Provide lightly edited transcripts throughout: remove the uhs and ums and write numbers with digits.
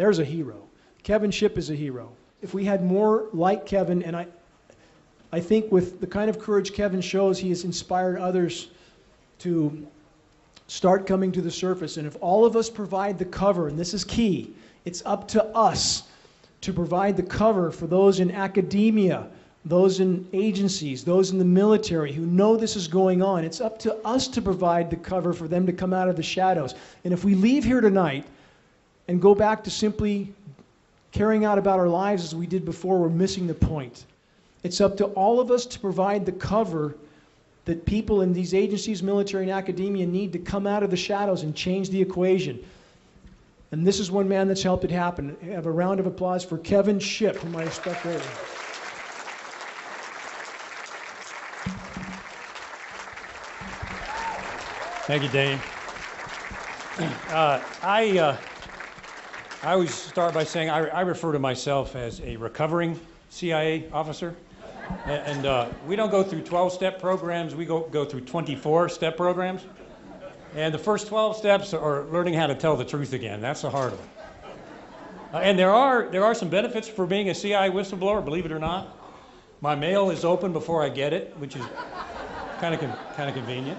There's a hero. Kevin Shipp is a hero. If we had more like Kevin, and I think with the kind of courage Kevin shows, he has inspired others to start coming to the surface. And if all of us provide the cover, and this is key, it's up to us to provide the cover for those in academia, those in agencies, those in the military who know this is going on. It's up to us to provide the cover for them to come out of the shadows. And if we leave here tonight and go back to simply carrying out about our lives as we did before, we're missing the point. It's up to all of us to provide the cover that people in these agencies, military and academia, need to come out of the shadows and change the equation. And this is one man that's helped it happen. I have a round of applause for Kevin Shipp, whom I respect greatly. Thank you, Dane. I always start by saying I refer to myself as a recovering CIA officer. And we don't go through 12-step programs, we go through 24-step programs. And the first 12 steps are learning how to tell the truth again. That's the hard one. And there are some benefits for being a CIA whistleblower, believe it or not. My mail is open before I get it, which is kind of convenient.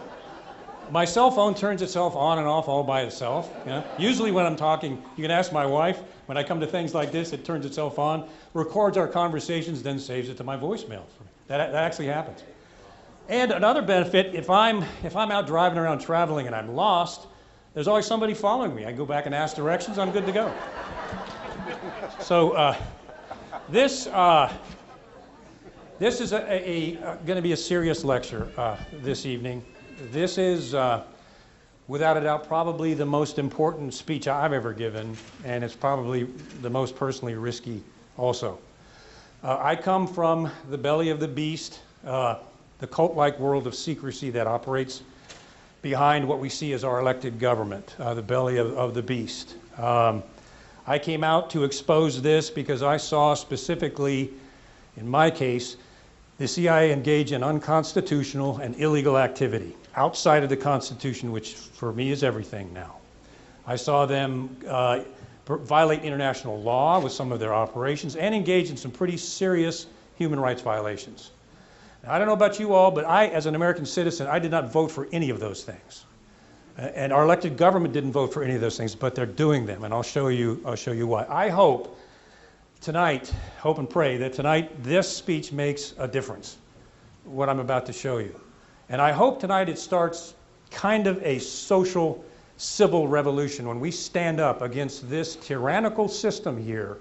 My cell phone turns itself on and off all by itself. You know? Usually when I'm talking, you can ask my wife, when I come to things like this, it turns itself on, records our conversations, then saves it to my voicemail. That actually happens. And another benefit, if I'm out driving around traveling and I'm lost, there's always somebody following me. I go back and ask directions, I'm good to go. So this is going to be a serious lecture this evening. This is, without a doubt, probably the most important speech I've ever given, and it's probably the most personally risky also. I come from the belly of the beast, the cult-like world of secrecy that operates behind what we see as our elected government, the belly of the beast. I came out to expose this because I saw specifically, in my case, the CIA engage in unconstitutional and illegal activity outside of the Constitution, which for me is everything now. I saw them violate international law with some of their operations and engage in some pretty serious human rights violations. Now, I don't know about you all, but I, as an American citizen, I did not vote for any of those things. And our elected government didn't vote for any of those things, but they're doing them, and I'll show you why. I hope tonight, hope and pray that tonight this speech makes a difference, what I'm about to show you. And I hope tonight it starts kind of a social civil revolution when we stand up against this tyrannical system here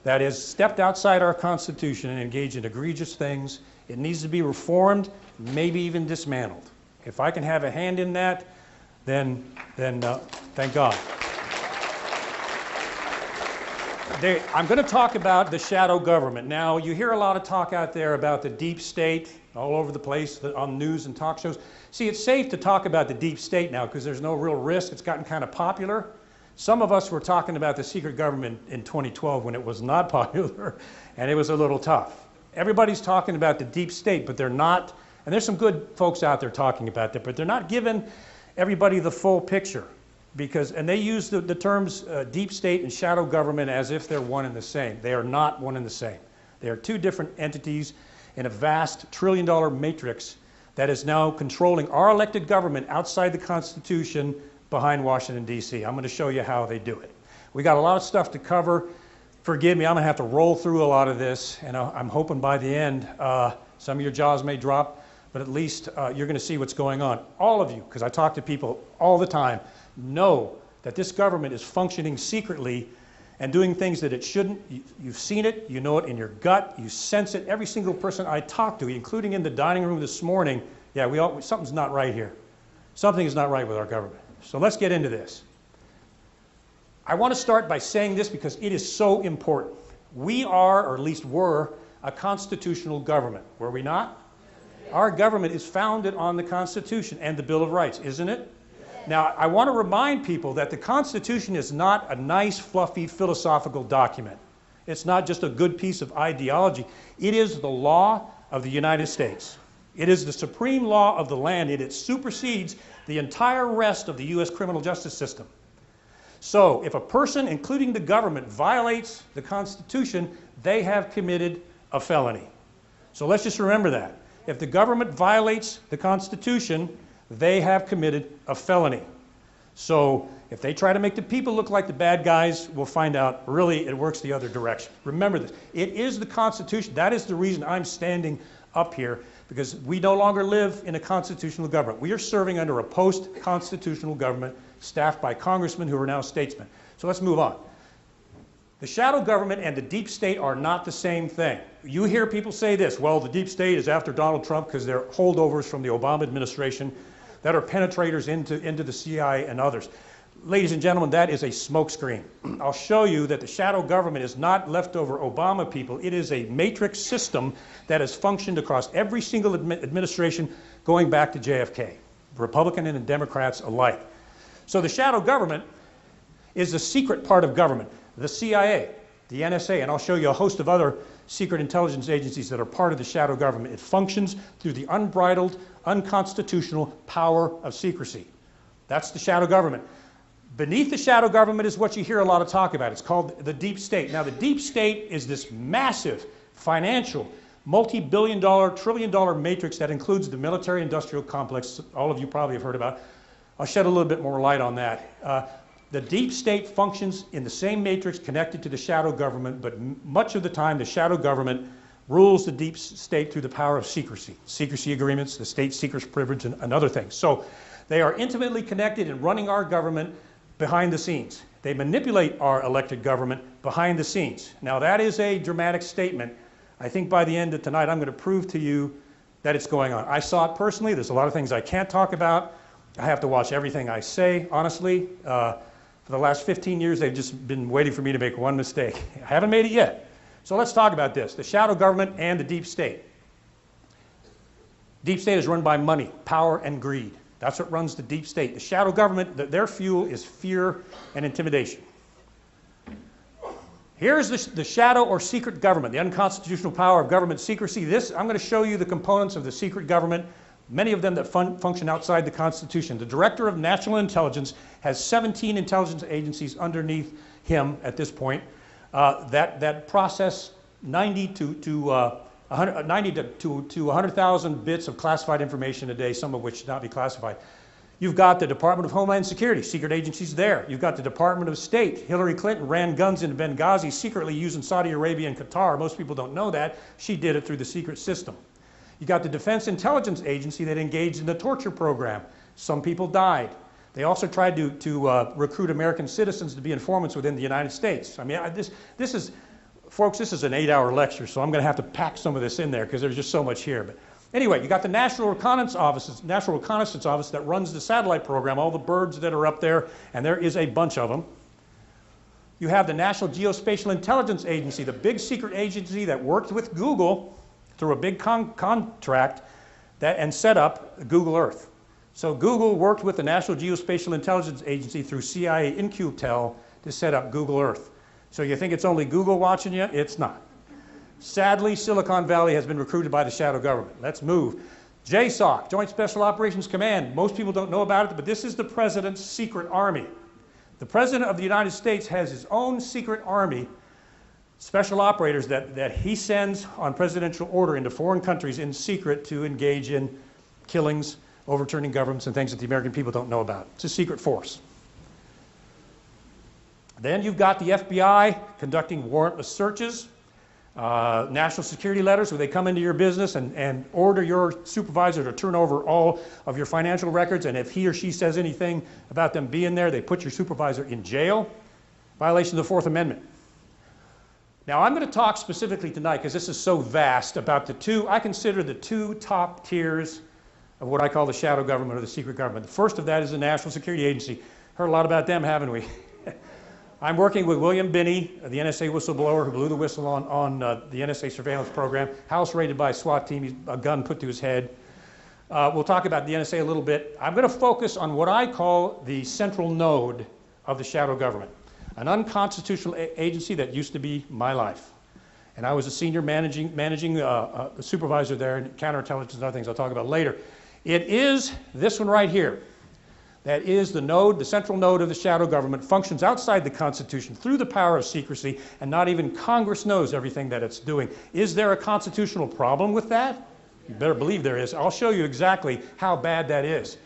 that has stepped outside our Constitution and engaged in egregious things. It needs to be reformed, maybe even dismantled. If I can have a hand in that, then thank God. I'm going to talk about the shadow government. Now, you hear a lot of talk out there about the deep state all over the place on news and talk shows. See, it's safe to talk about the deep state now because there's no real risk. It's gotten kind of popular. Some of us were talking about the secret government in 2012 when it was not popular, and it was a little tough. Everybody's talking about the deep state, but they're not, and there's some good folks out there talking about that, but they're not giving everybody the full picture. And they use the terms deep state and shadow government as if they're one and the same. They are not one and the same. They are two different entities in a vast trillion-dollar matrix that is now controlling our elected government outside the Constitution behind Washington, D.C. I'm going to show you how they do it. We got a lot of stuff to cover. Forgive me, I'm going to have to roll through a lot of this, and I'm hoping by the end some of your jaws may drop, but at least you're going to see what's going on. All of you, because I talk to people all the time, know that this government is functioning secretly and doing things that it shouldn't. You've seen it, you know it in your gut, you sense it. Every single person I talk to, including in the dining room this morning, yeah, something's not right here. Something is not right with our government. So let's get into this. I want to start by saying this because it is so important. We are, or at least were, a constitutional government. Were we not? Our government is founded on the Constitution and the Bill of Rights, isn't it? Now, I want to remind people that the Constitution is not a nice, fluffy, philosophical document. It's not just a good piece of ideology. It is the law of the United States. It is the supreme law of the land, and it supersedes the entire rest of the U.S. criminal justice system. So if a person, including the government, violates the Constitution, they have committed a felony. So let's just remember that. If the government violates the Constitution, they have committed a felony. So if they try to make the people look like the bad guys, we'll find out really it works the other direction. Remember this. It is the Constitution. That is the reason I'm standing up here, because we no longer live in a constitutional government. We are serving under a post-constitutional government staffed by congressmen who are now statesmen. So let's move on. The shadow government and the deep state are not the same thing. You hear people say this, well, the deep state is after Donald Trump because they're holdovers from the Obama administration that are penetrators into the CIA and others. Ladies and gentlemen, that is a smokescreen. I'll show you that the shadow government is not leftover Obama people. It is a matrix system that has functioned across every single administration going back to JFK, Republican and Democrats alike. So the shadow government is the secret part of government. The CIA, the NSA, and I'll show you a host of other secret intelligence agencies that are part of the shadow government. It functions through the unbridled, unconstitutional power of secrecy. That's the shadow government. Beneath the shadow government is what you hear a lot of talk about. It's called the deep state. Now, the deep state is this massive financial, multi-billion-dollar, trillion-dollar matrix that includes the military-industrial complex all of you probably have heard about. I'll shed a little bit more light on that. The deep state functions in the same matrix connected to the shadow government, but much of the time the shadow government rules the deep state through the power of secrecy. Secrecy agreements, the state secrets privilege, and other things. So they are intimately connected in running our government behind the scenes. They manipulate our elected government behind the scenes. Now that is a dramatic statement. I think by the end of tonight I'm going to prove to you that it's going on. I saw it personally. There's a lot of things I can't talk about. I have to watch everything I say, honestly. For the last 15 years, they've just been waiting for me to make one mistake. I haven't made it yet. So let's talk about this, the shadow government and the deep state. Deep state is run by money, power, and greed. That's what runs the deep state. The shadow government, their fuel is fear and intimidation. Here's the shadow or secret government, the unconstitutional power of government secrecy. I'm going to show you the components of the secret government, many of them that function outside the Constitution. The Director of National Intelligence has 17 intelligence agencies underneath him at this point that process 90 to 100,000 bits of classified information a day, some of which should not be classified. You've got the Department of Homeland Security, secret agencies there. You've got the Department of State. Hillary Clinton ran guns into Benghazi secretly using Saudi Arabia and Qatar. Most people don't know that. She did it through the secret system. You got the Defense Intelligence Agency that engaged in the torture program. Some people died. They also tried to recruit American citizens to be informants within the United States. I mean, this is, folks, this is an 8-hour lecture, so I'm going to have to pack some of this in there because there's just so much here. But anyway, you got the National Reconnaissance Office that runs the satellite program, all the birds that are up there, and there is a bunch of them. You have the National Geospatial Intelligence Agency, the big secret agency that worked with Google through a big contract and set up Google Earth. So Google worked with the National Geospatial Intelligence Agency through CIA In-Q-Tel to set up Google Earth. So you think it's only Google watching you? It's not. Sadly, Silicon Valley has been recruited by the shadow government. Let's move. JSOC, Joint Special Operations Command. Most people don't know about it, but this is the president's secret army. The president of the United States has his own secret army, special operators that he sends on presidential order into foreign countries in secret to engage in killings, overturning governments, and things that the American people don't know about. It's a secret force. Then you've got the FBI conducting warrantless searches, national security letters where they come into your business and order your supervisor to turn over all of your financial records, and if he or she says anything about them being there, they put your supervisor in jail. Violation of the Fourth Amendment. Now I'm going to talk specifically tonight, because this is so vast, about I consider the two top tiers of what I call the shadow government or the secret government. The first of that is the National Security Agency. Heard a lot about them, haven't we? I'm working with William Binney, the NSA whistleblower who blew the whistle on the NSA surveillance program, house raided by a SWAT team, a gun put to his head. We'll talk about the NSA a little bit. I'm going to focus on what I call the central node of the shadow government, an unconstitutional agency that used to be my life. And I was a senior managing supervisor there in counterintelligence and other things I'll talk about later. It is this one right here, that is the node, the central node of the shadow government, functions outside the Constitution through the power of secrecy, and not even Congress knows everything that it's doing. Is there a constitutional problem with that? You better believe there is. I'll show you exactly how bad that is.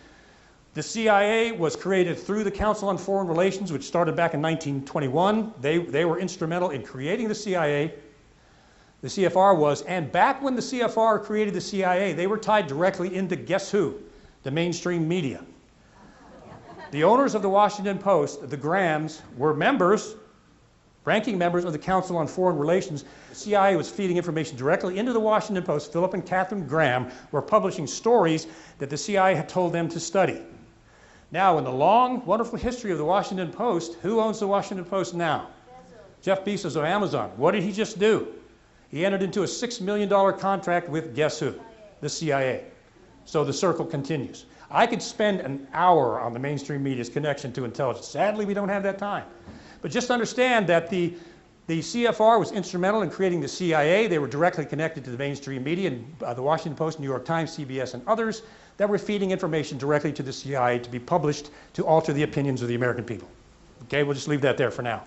The CIA was created through the Council on Foreign Relations, which started back in 1921. They were instrumental in creating the CIA. The CFR was, and back when the CFR created the CIA, they were tied directly into guess who? The mainstream media. The owners of the Washington Post, the Grahams, were members, ranking members of the Council on Foreign Relations. The CIA was feeding information directly into the Washington Post. Philip and Catherine Graham were publishing stories that the CIA had told them to study. Now, in the long, wonderful history of the Washington Post, who owns the Washington Post now? Jeff Bezos of Amazon. What did he just do? He entered into a $6 million contract with guess who? The CIA. So the circle continues. I could spend an hour on the mainstream media's connection to intelligence. Sadly, we don't have that time. But just understand that the CFR was instrumental in creating the CIA. They were directly connected to the mainstream media, and the Washington Post, New York Times, CBS, and others that were feeding information directly to the CIA to be published to alter the opinions of the American people. Okay, we'll just leave that there for now.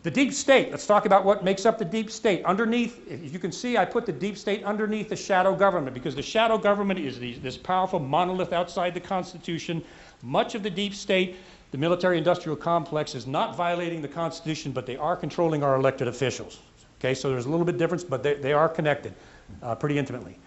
The deep state, let's talk about what makes up the deep state. Underneath, if you can see, I put the deep state underneath the shadow government, because the shadow government is this powerful monolith outside the Constitution. Much of the deep state, the military-industrial complex, is not violating the Constitution, but they are controlling our elected officials. Okay, so there's a little bit difference, but they are connected pretty intimately.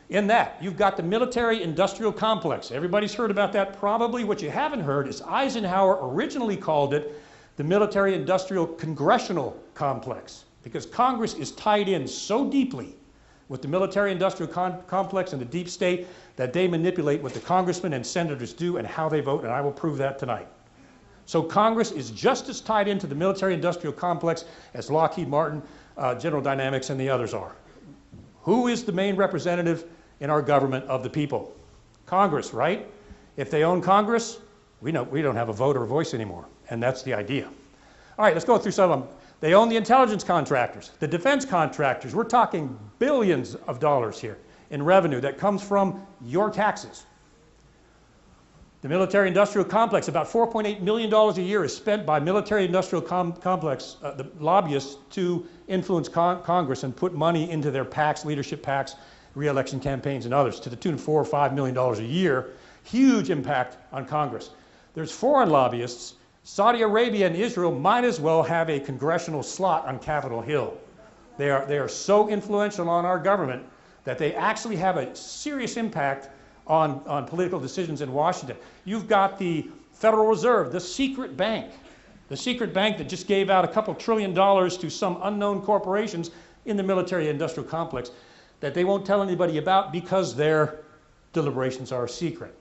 In that, you've got the military-industrial complex. Everybody's heard about that probably. What you haven't heard is Eisenhower originally called it the military-industrial congressional complex, because Congress is tied in so deeply with the military-industrial complex and the deep state that they manipulate what the congressmen and senators do and how they vote, and I will prove that tonight. So Congress is just as tied into the military-industrial complex as Lockheed Martin, General Dynamics, and the others are. Who is the main representative in our government of the people? Congress, right? If they own Congress, we don't have a vote or a voice anymore, and that's the idea. All right, let's go through some of them. They own the intelligence contractors, the defense contractors. We're talking billions of dollars here in revenue that comes from your taxes. The military-industrial complex, about $4.8 million a year is spent by military-industrial complex, the lobbyists, to influence Congress and put money into their PACs, leadership PACs, re-election campaigns, and others, to the tune of $4 or $5 million a year. Huge impact on Congress. There's foreign lobbyists. Saudi Arabia and Israel might as well have a congressional slot on Capitol Hill. They are so influential on our government that they actually have a serious impact on political decisions in Washington. You've got the Federal Reserve, the secret bank that just gave out a couple $1 trillion to some unknown corporations in the military-industrial complex that they won't tell anybody about because their deliberations are secret.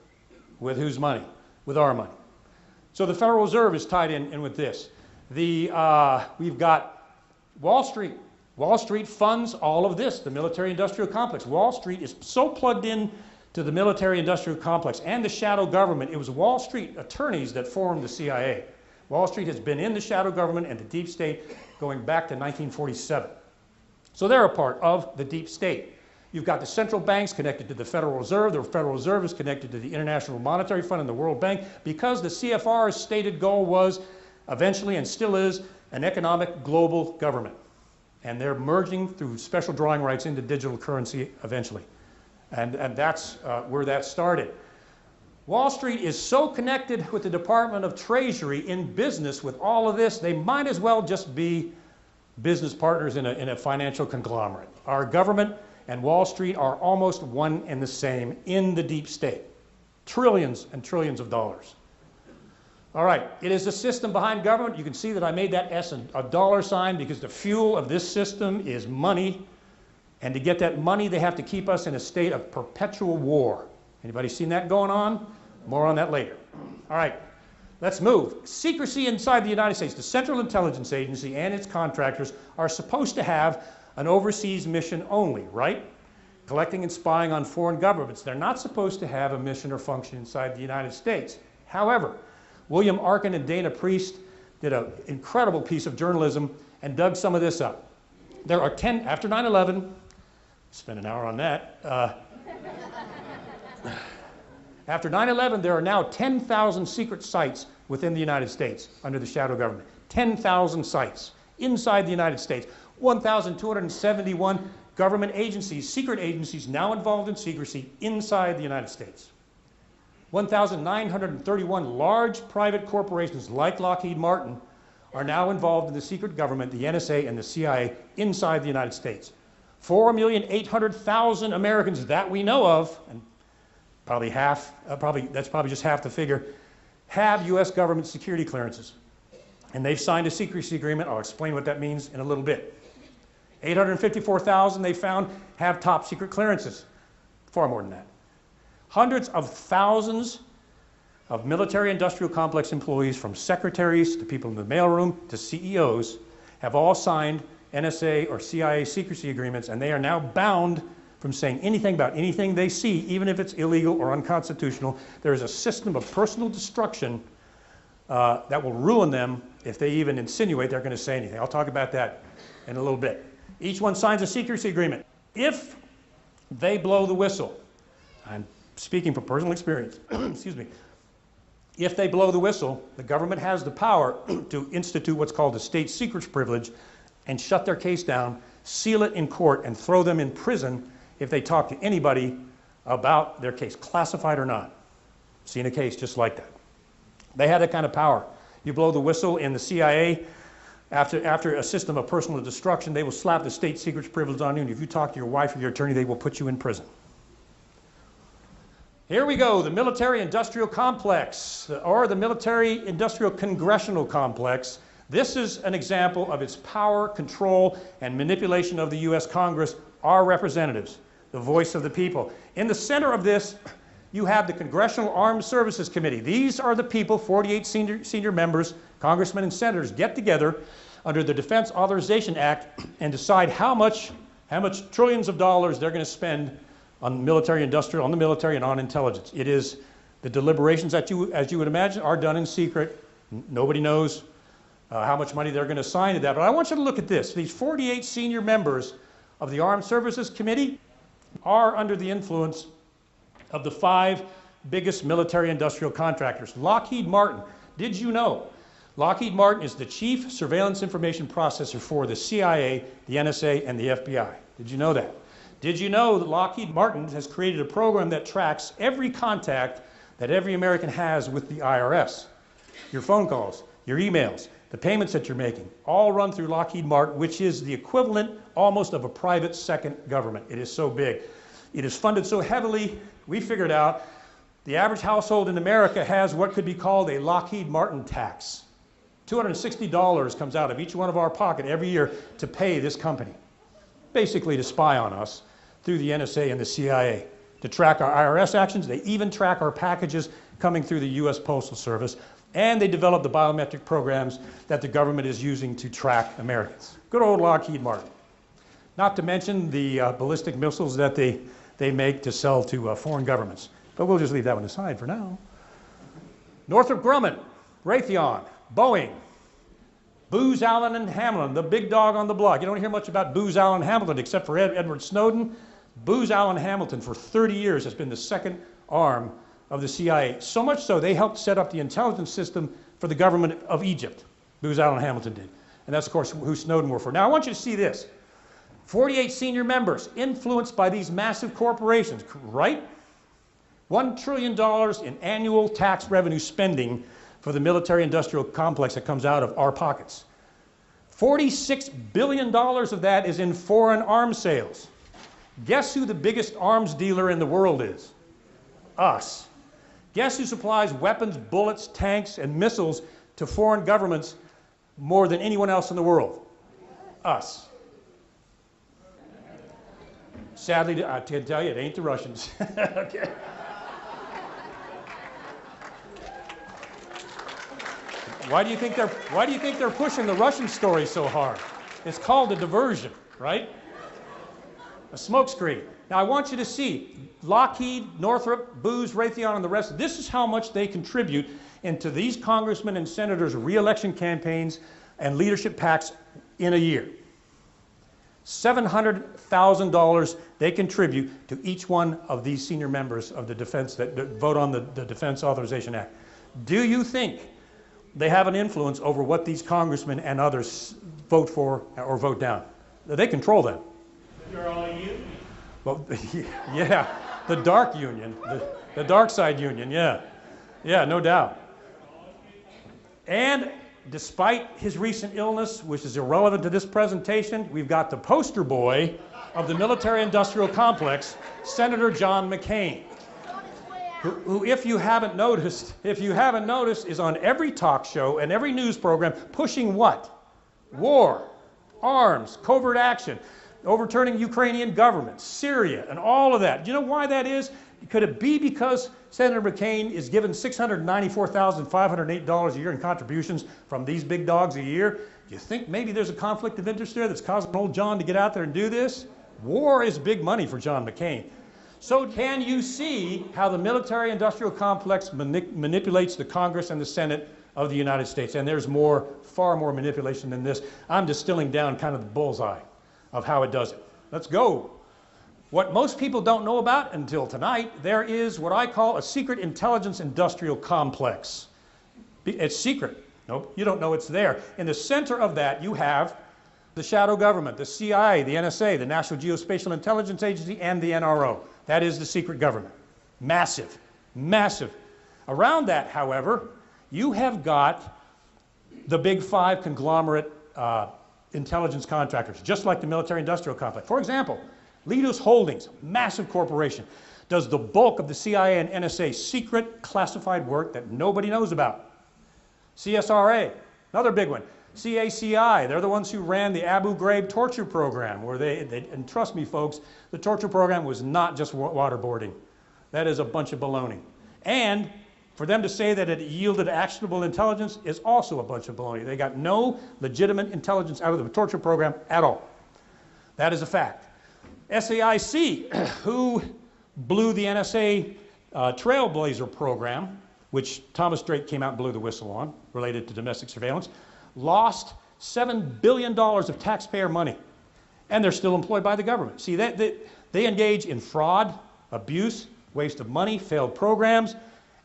With whose money? With our money. So the Federal Reserve is tied in with this. We've got Wall Street. Wall Street funds all of this, the military-industrial complex. Wall Street is so plugged in to the military-industrial complex and the shadow government. It was Wall Street attorneys that formed the CIA. Wall Street has been in the shadow government and the deep state going back to 1947. So they're a part of the deep state. You've got the central banks connected to the Federal Reserve. The Federal Reserve is connected to the International Monetary Fund and the World Bank, because the CFR's stated goal was eventually, and still is, an economic global government. And they're merging through special drawing rights into digital currency eventually. And that's where that started. Wall Street is so connected with the Department of Treasury in business with all of this, they might as well just be business partners in a financial conglomerate. Our government and Wall Street are almost one and the same in the deep state. Trillions and trillions of dollars. All right, it is the system behind government. You can see that I made that S a dollar sign because the fuel of this system is money. And to get that money, they have to keep us in a state of perpetual war. Anybody seen that going on? More on that later. All right, let's move. Secrecy inside the United States. The Central Intelligence Agency and its contractors are supposed to have an overseas mission only, right? Collecting and spying on foreign governments. They're not supposed to have a mission or function inside the United States. However, William Arkin and Dana Priest did an incredible piece of journalism and dug some of this up. There are 10, after 9/11, spent an hour on that. After 9/11, there are now 10,000 secret sites within the United States under the shadow government. 10,000 sites inside the United States. 1,271 government agencies, secret agencies, now involved in secrecy inside the United States. 1,931 large private corporations like Lockheed Martin are now involved in the secret government, the NSA and the CIA, inside the United States. 4,800,000 Americans that we know of, and probably half, that's probably just half the figure, have US government security clearances. And they've signed a secrecy agreement. I'll explain what that means in a little bit. 854,000 they found have top secret clearances. Far more than that. Hundreds of thousands of military-industrial complex employees, from secretaries to people in the mailroom to CEOs, have all signed NSA or CIA secrecy agreements, and they are now bound from saying anything about anything they see, even if it's illegal or unconstitutional. There is a system of personal destruction that will ruin them if they even insinuate they're going to say anything. I'll talk about that in a little bit. Each one signs a secrecy agreement. If they blow the whistle, I'm speaking from personal experience, excuse me, if they blow the whistle, the government has the power to institute what's called a state secrets privilege and shut their case down, seal it in court, and throw them in prison if they talk to anybody about their case, classified or not. Seen a case just like that. They had that kind of power. You blow the whistle in the CIA, after a system of personal destruction, they will slap the state secrets privilege on you, and if you talk to your wife or your attorney, they will put you in prison. Here we go, the military-industrial complex, or the military-industrial congressional complex. This is an example of its power, control, and manipulation of the US Congress, our representatives, the voice of the people. In the center of this, you have the Congressional Armed Services Committee. These are the people, 48 senior members, congressmen and senators, get together under the Defense Authorization Act and decide how much trillions of dollars they're going to spend on military-industrial, on the military, and on intelligence. It is the deliberations that as you would imagine, are done in secret. Nobody knows how much money they're going to assign to that. But I want you to look at this. These 48 senior members of the Armed Services Committee are under the influence of the 5 biggest military-industrial contractors. Lockheed Martin, did you know? Lockheed Martin is the chief surveillance information processor for the CIA, the NSA, and the FBI. Did you know that? Did you know that Lockheed Martin has created a program that tracks every contact that every American has with the IRS? Your phone calls, your emails, the payments that you're making, all run through Lockheed Martin, which is the equivalent almost of a private second government. It is so big. It is funded so heavily, we figured out the average household in America has what could be called a Lockheed Martin tax. $260 comes out of each one of our pocket every year to pay this company, basically to spy on us through the NSA and the CIA, to track our IRS actions. They even track our packages coming through the US Postal Service, and they develop the biometric programs that the government is using to track Americans. Good old Lockheed Martin. Not to mention the ballistic missiles that they make to sell to foreign governments. But we'll just leave that one aside for now. Northrop Grumman, Raytheon, Boeing, Booz Allen and Hamilton, the big dog on the block. You don't hear much about Booz Allen Hamilton except for Edward Snowden. Booz Allen Hamilton for 30 years has been the second arm of the CIA. So much so, they helped set up the intelligence system for the government of Egypt. Booz Allen Hamilton did. And that's, of course, who Snowden worked for. Now, I want you to see this. 48 senior members influenced by these massive corporations, right? $1 trillion in annual tax revenue spending for the military-industrial complex that comes out of our pockets. $46 billion of that is in foreign arms sales. Guess who the biggest arms dealer in the world is? Us. Guess who supplies weapons, bullets, tanks, and missiles to foreign governments more than anyone else in the world? Us. Sadly, I can tell you, it ain't the Russians. Okay. Why do you think they're pushing the Russian story so hard? It's called a diversion, right? A smokescreen. Now I want you to see Lockheed, Northrop, Booz, Raytheon, and the rest. This is how much they contribute into these congressmen and senators' re-election campaigns and leadership PACs in a year. $700,000 they contribute to each one of these senior members of the defense that vote on the Defense Authorization Act. Do you think they have an influence over what these congressmen and others vote for or vote down? They control them. You're all union. Well, yeah, the dark union, the dark side union, yeah. Yeah, no doubt. And despite his recent illness, which is irrelevant to this presentation, we've got the poster boy of the military-industrial complex, Senator John McCain, who, if you haven't noticed, is on every talk show and every news program pushing what? War, arms, covert action, overturning Ukrainian government, Syria, and all of that. Do you know why that is? Could it be because Senator McCain is given $694,508 a year in contributions from these big dogs a year? Do you think maybe there's a conflict of interest there that's causing old John to get out there and do this? War is big money for John McCain. So can you see how the military-industrial complex manipulates the Congress and the Senate of the United States? And there's more, far more manipulation than this. I'm distilling down kind of the bullseye of how it does it. Let's go. What most people don't know about until tonight, there is what I call a secret intelligence industrial complex. It's secret. Nope, you don't know it's there. In the center of that, you have the shadow government, the CIA, the NSA, the National Geospatial Intelligence Agency, and the NRO. That is the secret government. Massive, massive. Around that, however, you have got the big five conglomerate intelligence contractors, just like the military-industrial complex. For example, Leidos Holdings, massive corporation, does the bulk of the CIA and NSA secret classified work that nobody knows about. CSRA, another big one. CACI, they're the ones who ran the Abu Ghraib torture program, where and trust me folks, the torture program was not just waterboarding. That is a bunch of baloney. And for them to say that it yielded actionable intelligence is also a bunch of baloney. They got no legitimate intelligence out of the torture program at all. That is a fact. SAIC, who blew the NSA Trailblazer program, which Thomas Drake came out and blew the whistle on, related to domestic surveillance, lost $7 billion of taxpayer money. And they're still employed by the government. See, they engage in fraud, abuse, waste of money, failed programs,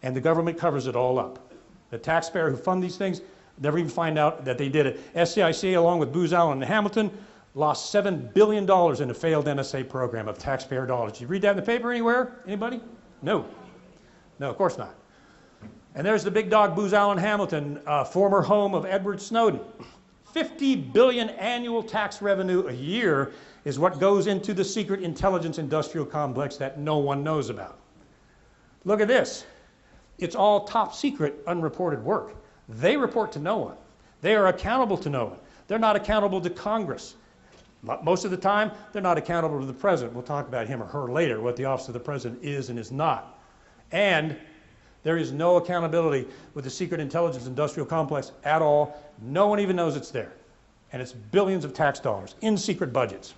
and the government covers it all up. The taxpayer who fund these things never even find out that they did it. SAIC, along with Booz Allen and Hamilton, lost $7 billion in a failed NSA program of taxpayer dollars. Did you read that in the paper anywhere? Anybody? No. No, of course not. And there's the big dog Booz Allen Hamilton, former home of Edward Snowden. $50 billion annual tax revenue a year is what goes into the secret intelligence industrial complex that no one knows about. Look at this. It's all top secret, unreported work. They report to no one. They are accountable to no one. They're not accountable to Congress. Most of the time, they're not accountable to the president. We'll talk about him or her later, what the office of the president is and is not. And there is no accountability with the secret intelligence industrial complex at all. No one even knows it's there. And it's billions of tax dollars in secret budgets.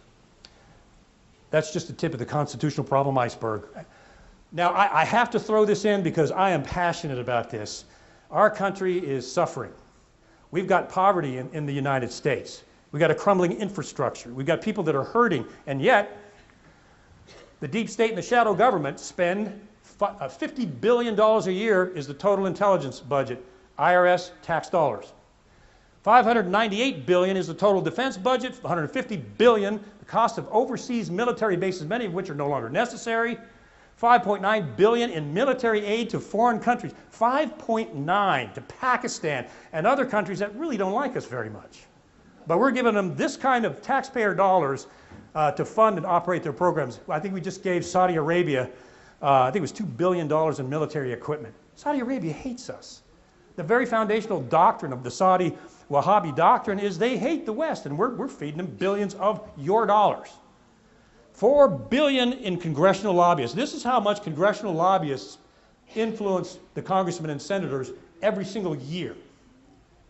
That's just the tip of the constitutional problem iceberg. Now, I have to throw this in because I am passionate about this. Our country is suffering. We've got poverty in the United States. We've got a crumbling infrastructure. We've got people that are hurting, and yet the deep state and the shadow government spend $50 billion a year is the total intelligence budget, IRS tax dollars. $598 billion is the total defense budget, $150 billion, the cost of overseas military bases, many of which are no longer necessary, $5.9 billion in military aid to foreign countries, $5.9 to Pakistan and other countries that really don't like us very much. But we're giving them this kind of taxpayer dollars to fund and operate their programs. I think we just gave Saudi Arabia, I think it was $2 billion in military equipment. Saudi Arabia hates us. The very foundational doctrine of the Saudi Wahhabi doctrine is they hate the West, and we're feeding them billions of your dollars. $4 billion in congressional lobbyists. This is how much congressional lobbyists influence the congressmen and senators every single year.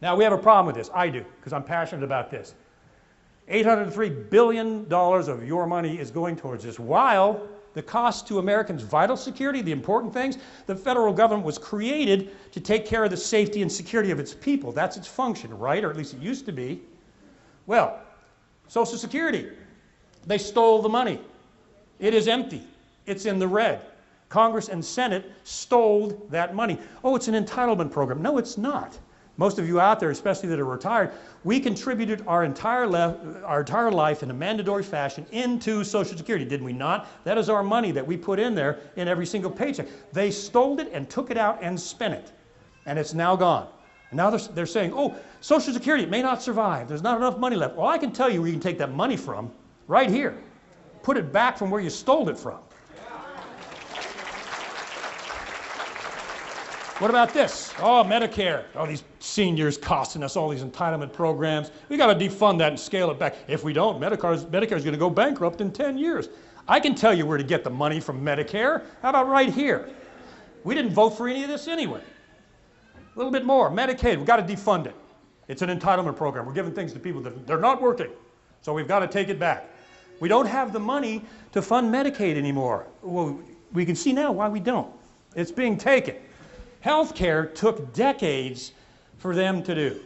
Now, we have a problem with this. I do, because I'm passionate about this. $803 billion of your money is going towards this, while the cost to Americans' vital security, the important things, the federal government was created to take care of the safety and security of its people. That's its function, right? Or at least it used to be. Well, Social Security, They stole the money. It is empty. It's in the red. Congress and Senate stole that money. Oh, it's an entitlement program. No, it's not. Most of you out there, especially that are retired, we contributed our entire life in a mandatory fashion into Social Security, did we not? That is our money that we put in there in every single paycheck. They stole it and took it out and spent it, and it's now gone. And now they're saying, oh, Social Security, it may not survive. There's not enough money left. Well, I can tell you where you can take that money from, right here. Put it back from where you stole it from. What about this? Oh, Medicare. Oh, these seniors costing us all these entitlement programs. We got to defund that and scale it back. If we don't, Medicare is going to go bankrupt in 10 years. I can tell you where to get the money from Medicare. How about right here? We didn't vote for any of this anyway. A little bit more. Medicaid, we've got to defund it. It's an entitlement program. We're giving things to people that they're not working. So we've got to take it back. We don't have the money to fund Medicaid anymore. Well, we can see now why we don't. It's being taken. Healthcare took decades for them to do.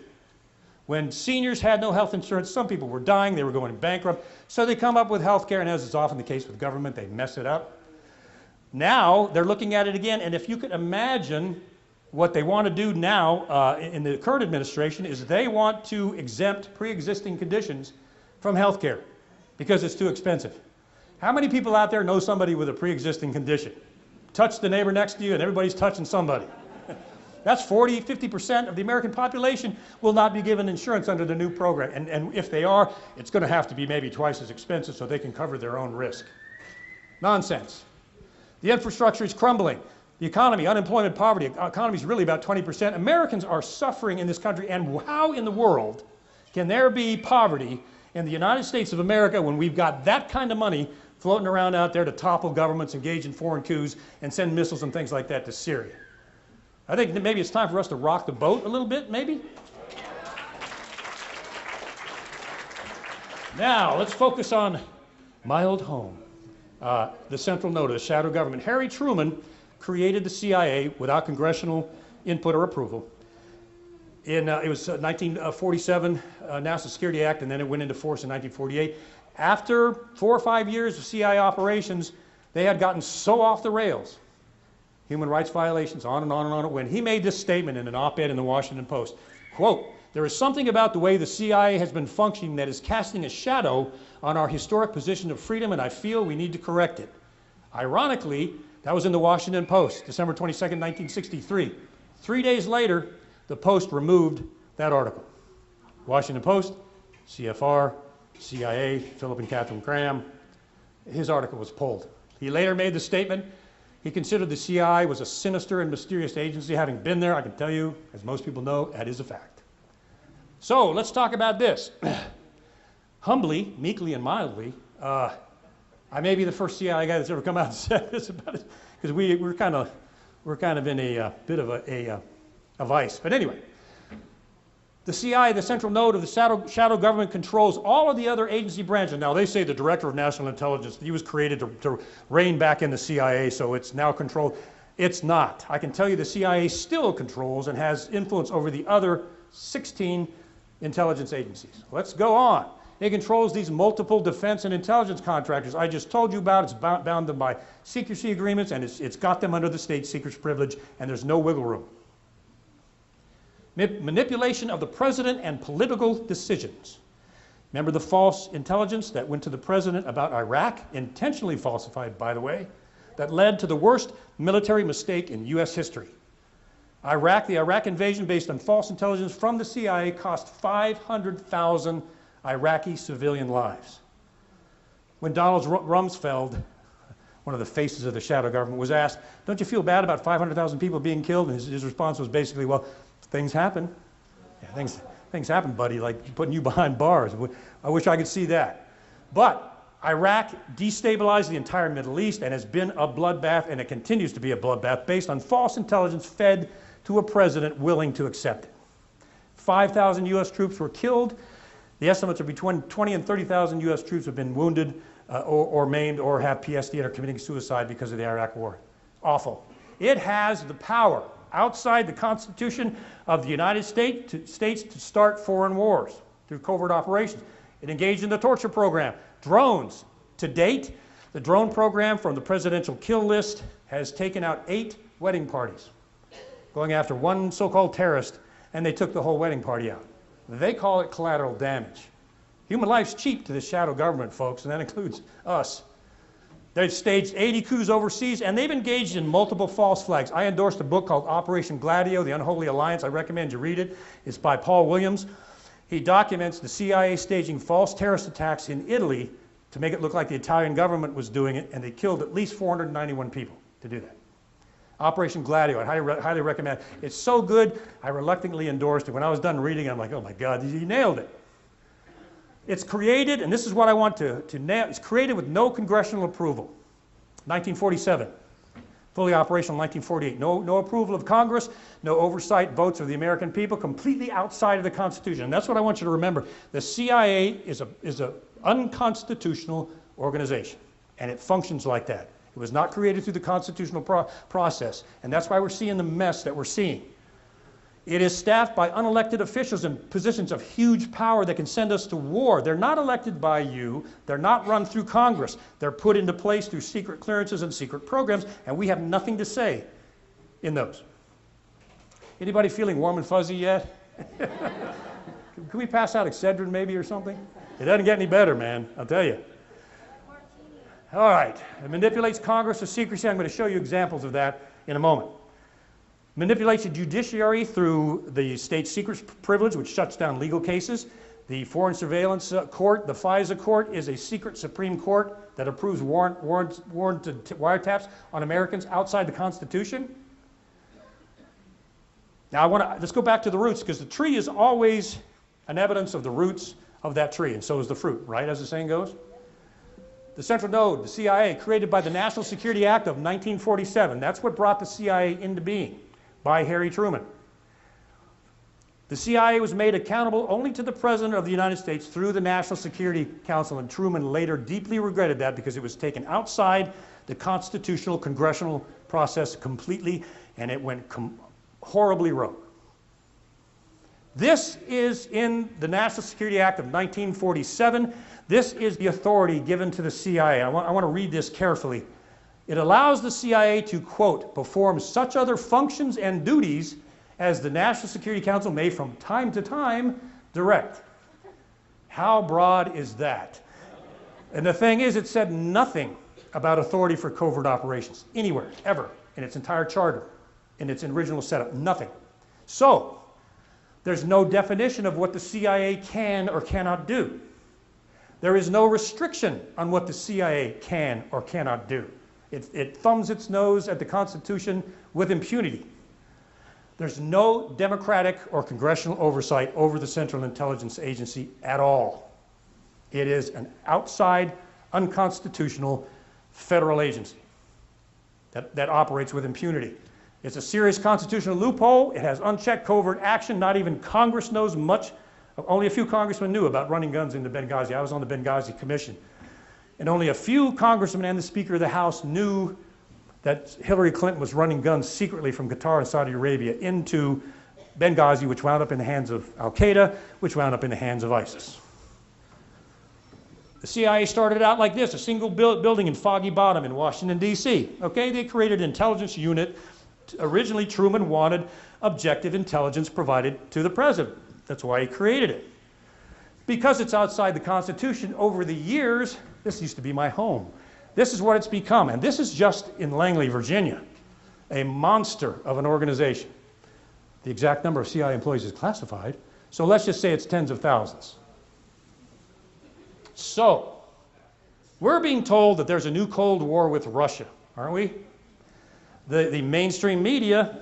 When seniors had no health insurance, some people were dying, they were going bankrupt, so they come up with healthcare, and as is often the case with government, they mess it up. Now they're looking at it again, and if you could imagine what they want to do now in the current administration is they want to exempt pre-existing conditions from healthcare because it's too expensive. How many people out there know somebody with a pre-existing condition? Touch the neighbor next to you and everybody's touching somebody. That's 40, 50% of the American population will not be given insurance under the new program. And if they are, it's going to have to be maybe twice as expensive so they can cover their own risk. Nonsense. The infrastructure is crumbling. The economy, unemployment, poverty, the economy is really about 20%. Americans are suffering in this country, and how in the world can there be poverty in the United States of America when we've got that kind of money floating around out there to topple governments, engage in foreign coups, and send missiles and things like that to Syria? I think that maybe it's time for us to rock the boat a little bit, maybe. Now, let's focus on my old home, the central node of the shadow government. Harry Truman created the CIA without congressional input or approval. It was 1947 National Security Act, and then it went into force in 1948. After 4 or 5 years of CIA operations, they had gotten so off the rails, human rights violations, on and on and on it went. He made this statement in an op-ed in the Washington Post, quote, "There is something about the way the CIA has been functioning that is casting a shadow on our historic position of freedom, and I feel we need to correct it." Ironically, that was in the Washington Post, December 22nd, 1963. 3 days later, the Post removed that article. Washington Post, CFR, CIA, Philip and Catherine Graham, his article was pulled. He later made the statement, he considered the CIA was a sinister and mysterious agency. Having been there, I can tell you, as most people know, that is a fact. So let's talk about this. Humbly, meekly, and mildly, I may be the first CIA guy that's ever come out and said this about it, because we're kind of in a bit of a vice. But anyway, the CIA, the central node of the shadow government, controls all of the other agency branches. Now, they say the Director of National Intelligence, he was created to rein back in the CIA, so it's now controlled. It's not. I can tell you the CIA still controls and has influence over the other 16 intelligence agencies. Let's go on. It controls these multiple defense and intelligence contractors I just told you about. It's bound them by secrecy agreements, and it's got them under the state secrets privilege, and there's no wiggle room. Manipulation of the president and political decisions. Remember the false intelligence that went to the president about Iraq, intentionally falsified, by the way, that led to the worst military mistake in U.S. history. The Iraq invasion based on false intelligence from the CIA cost 500,000 Iraqi civilian lives. When Donald Rumsfeld, one of the faces of the shadow government, was asked, "Don't you feel bad about 500,000 people being killed?" And his response was basically, "Well, things happen. Yeah, things happen, buddy, like putting you behind bars. I wish I could see that." But Iraq destabilized the entire Middle East and has been a bloodbath, and it continues to be a bloodbath based on false intelligence fed to a president willing to accept it. 5,000 U.S. troops were killed. The estimates are between 20 and 30,000 U.S. troops have been wounded or maimed or have PSD and are committing suicide because of the Iraq war. Awful. It has the power outside the Constitution of the United States to start foreign wars through covert operations. It engaged in the torture program. Drones. To date, the drone program from the presidential kill list has taken out 8 wedding parties, going after one so-called terrorist, and they took the whole wedding party out. They call it collateral damage. Human life's cheap to this shadow government, folks, and that includes us. They've staged 80 coups overseas, and they've engaged in multiple false flags. I endorsed a book called Operation Gladio, The Unholy Alliance. I recommend you read it. It's by Paul Williams. He documents the CIA staging false terrorist attacks in Italy to make it look like the Italian government was doing it, and they killed at least 491 people to do that. Operation Gladio, I highly recommend it. It's so good, I reluctantly endorsed it. When I was done reading it, I'm like, oh my God, you nailed it. It's created, and this is what I want to nail, it's created with no congressional approval. 1947, fully operational 1948. No approval of Congress, no oversight votes of the American people, completely outside of the Constitution. And that's what I want you to remember. The CIA is an unconstitutional organization, and it functions like that. It was not created through the constitutional process, and that's why we're seeing the mess that we're seeing. It is staffed by unelected officials in positions of huge power that can send us to war. They're not elected by you. They're not run through Congress. They're put into place through secret clearances and secret programs, and we have nothing to say in those. Anybody feeling warm and fuzzy yet? Can we pass out Excedrin maybe or something? It doesn't get any better, man, I'll tell you. All right, it manipulates Congress with secrecy. I'm going to show you examples of that in a moment. Manipulates the judiciary through the state secrets privilege, which shuts down legal cases. The Foreign Surveillance Court, the FISA court, is a secret Supreme Court that approves warranted wiretaps on Americans outside the Constitution. Now, let's go back to the roots, because the tree is always an evidence of the roots of that tree, and so is the fruit, right, as the saying goes? The Central Node, the CIA, created by the National Security Act of 1947. That's what brought the CIA into being, by Harry Truman. The CIA was made accountable only to the President of the United States through the National Security Council, and Truman later deeply regretted that because it was taken outside the constitutional congressional process completely, and it went horribly rogue. This is in the National Security Act of 1947. This is the authority given to the CIA. I want to read this carefully. It allows the CIA to, quote, perform such other functions and duties as the National Security Council may from time to time direct. How broad is that? And the thing is, it said nothing about authority for covert operations anywhere, ever, in its entire charter, in its original setup, nothing. So, there's no definition of what the CIA can or cannot do. There is no restriction on what the CIA can or cannot do. It thumbs its nose at the Constitution with impunity. There's no democratic or congressional oversight over the Central Intelligence Agency at all. It is an outside, unconstitutional federal agency that operates with impunity. It's a serious constitutional loophole. It has unchecked covert action. Not even Congress knows much. Only a few congressmen knew about running guns into Benghazi. I was on the Benghazi Commission. And only a few congressmen and the Speaker of the House knew that Hillary Clinton was running guns secretly from Qatar and Saudi Arabia into Benghazi, which wound up in the hands of Al-Qaeda, which wound up in the hands of ISIS. The CIA started out like this, a single building in Foggy Bottom in Washington, D.C. Okay, they created an intelligence unit. Originally, Truman wanted objective intelligence provided to the president. That's why he created it. Because it's outside the Constitution, over the years, this used to be my home. This is what it's become, and this is just in Langley, Virginia, a monster of an organization. The exact number of CIA employees is classified, so let's just say it's tens of thousands. So, we're being told that there's a new Cold War with Russia, aren't we? The mainstream media,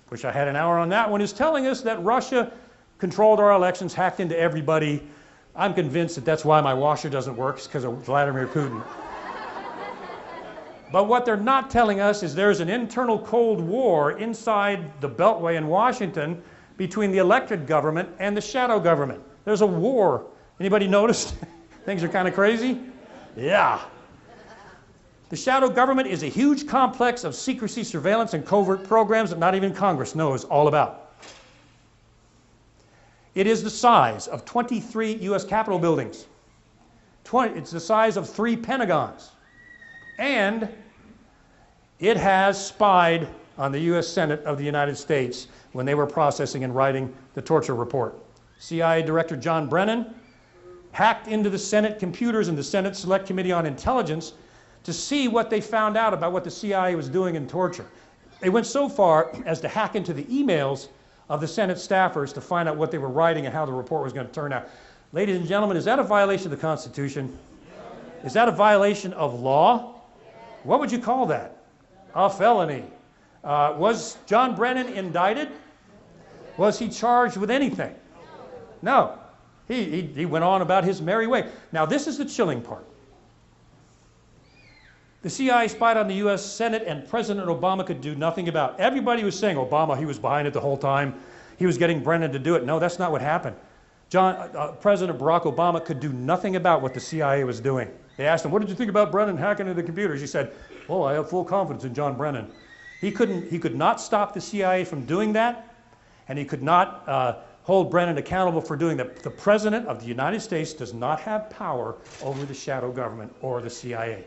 which I had an hour on that one, is telling us that Russia controlled our elections, hacked into everybody. I'm convinced that that's why my washer doesn't work, it's because of Vladimir Putin. But what they're not telling us is there's an internal Cold War inside the Beltway in Washington between the elected government and the shadow government. There's a war. Anybody noticed? Things are kind of crazy? Yeah. The shadow government is a huge complex of secrecy, surveillance, and covert programs that not even Congress knows all about. It is the size of 23 U.S. Capitol buildings, It's the size of 3 Pentagons. And it has spied on the U.S. Senate of the United States when they were processing and writing the torture report. CIA Director John Brennan hacked into the Senate computers and the Senate Select Committee on Intelligence to see what they found out about what the CIA was doing in torture. They went so far as to hack into the emails of the Senate staffers to find out what they were writing and how the report was going to turn out. Ladies and gentlemen, is that a violation of the Constitution? Is that a violation of law? What would you call that? A felony. Was John Brennan indicted? Was he charged with anything? No. He went on about his merry way. Now, this is the chilling part. The CIA spied on the U.S. Senate, and President Obama could do nothing about it. Everybody was saying, Obama, he was behind it the whole time. He was getting Brennan to do it. No, that's not what happened. President Barack Obama could do nothing about what the CIA was doing. They asked him, what did you think about Brennan hacking into the computers? He said, well, I have full confidence in John Brennan. He could not stop the CIA from doing that, and he could not hold Brennan accountable for doing that. The President of the United States does not have power over the shadow government or the CIA.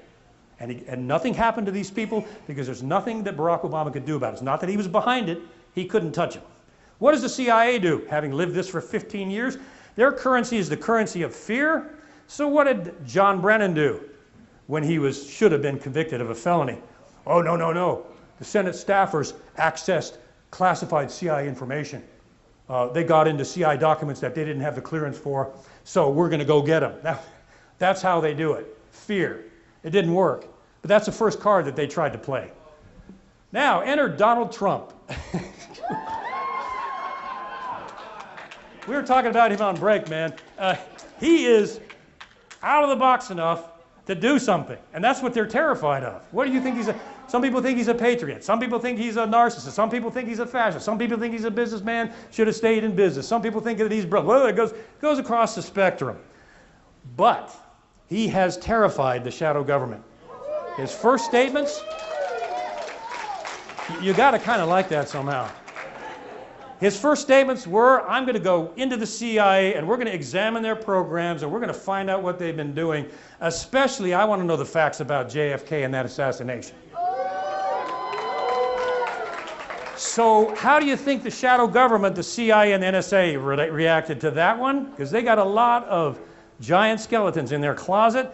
And nothing happened to these people because there's nothing that Barack Obama could do about it. It's not that he was behind it, he couldn't touch it. What does the CIA do? Having lived this for 15 years, their currency is the currency of fear. So what did John Brennan do when he should have been convicted of a felony? Oh, no, no, no. The Senate staffers accessed classified CIA information. They got into CIA documents that they didn't have the clearance for, so we're going to go get them. That's how they do it. Fear. It didn't work. But that's the first card that they tried to play. Now, enter Donald Trump. We were talking about him on break, man. He is out of the box enough to do something. And that's what they're terrified of. What do you think some people think he's a patriot. Some people think he's a narcissist. Some people think he's a fascist. Some people think he's a businessman, should have stayed in business. Some people think that he's broke. Well, it goes across the spectrum. But he has terrified the shadow government. His first statements, you got to kind of like that somehow. His first statements were, I'm going to go into the CIA and we're going to examine their programs and we're going to find out what they've been doing. Especially, I want to know the facts about JFK and that assassination. So how do you think the shadow government, the CIA and the NSA, reacted to that one? Because they got a lot of giant skeletons in their closet.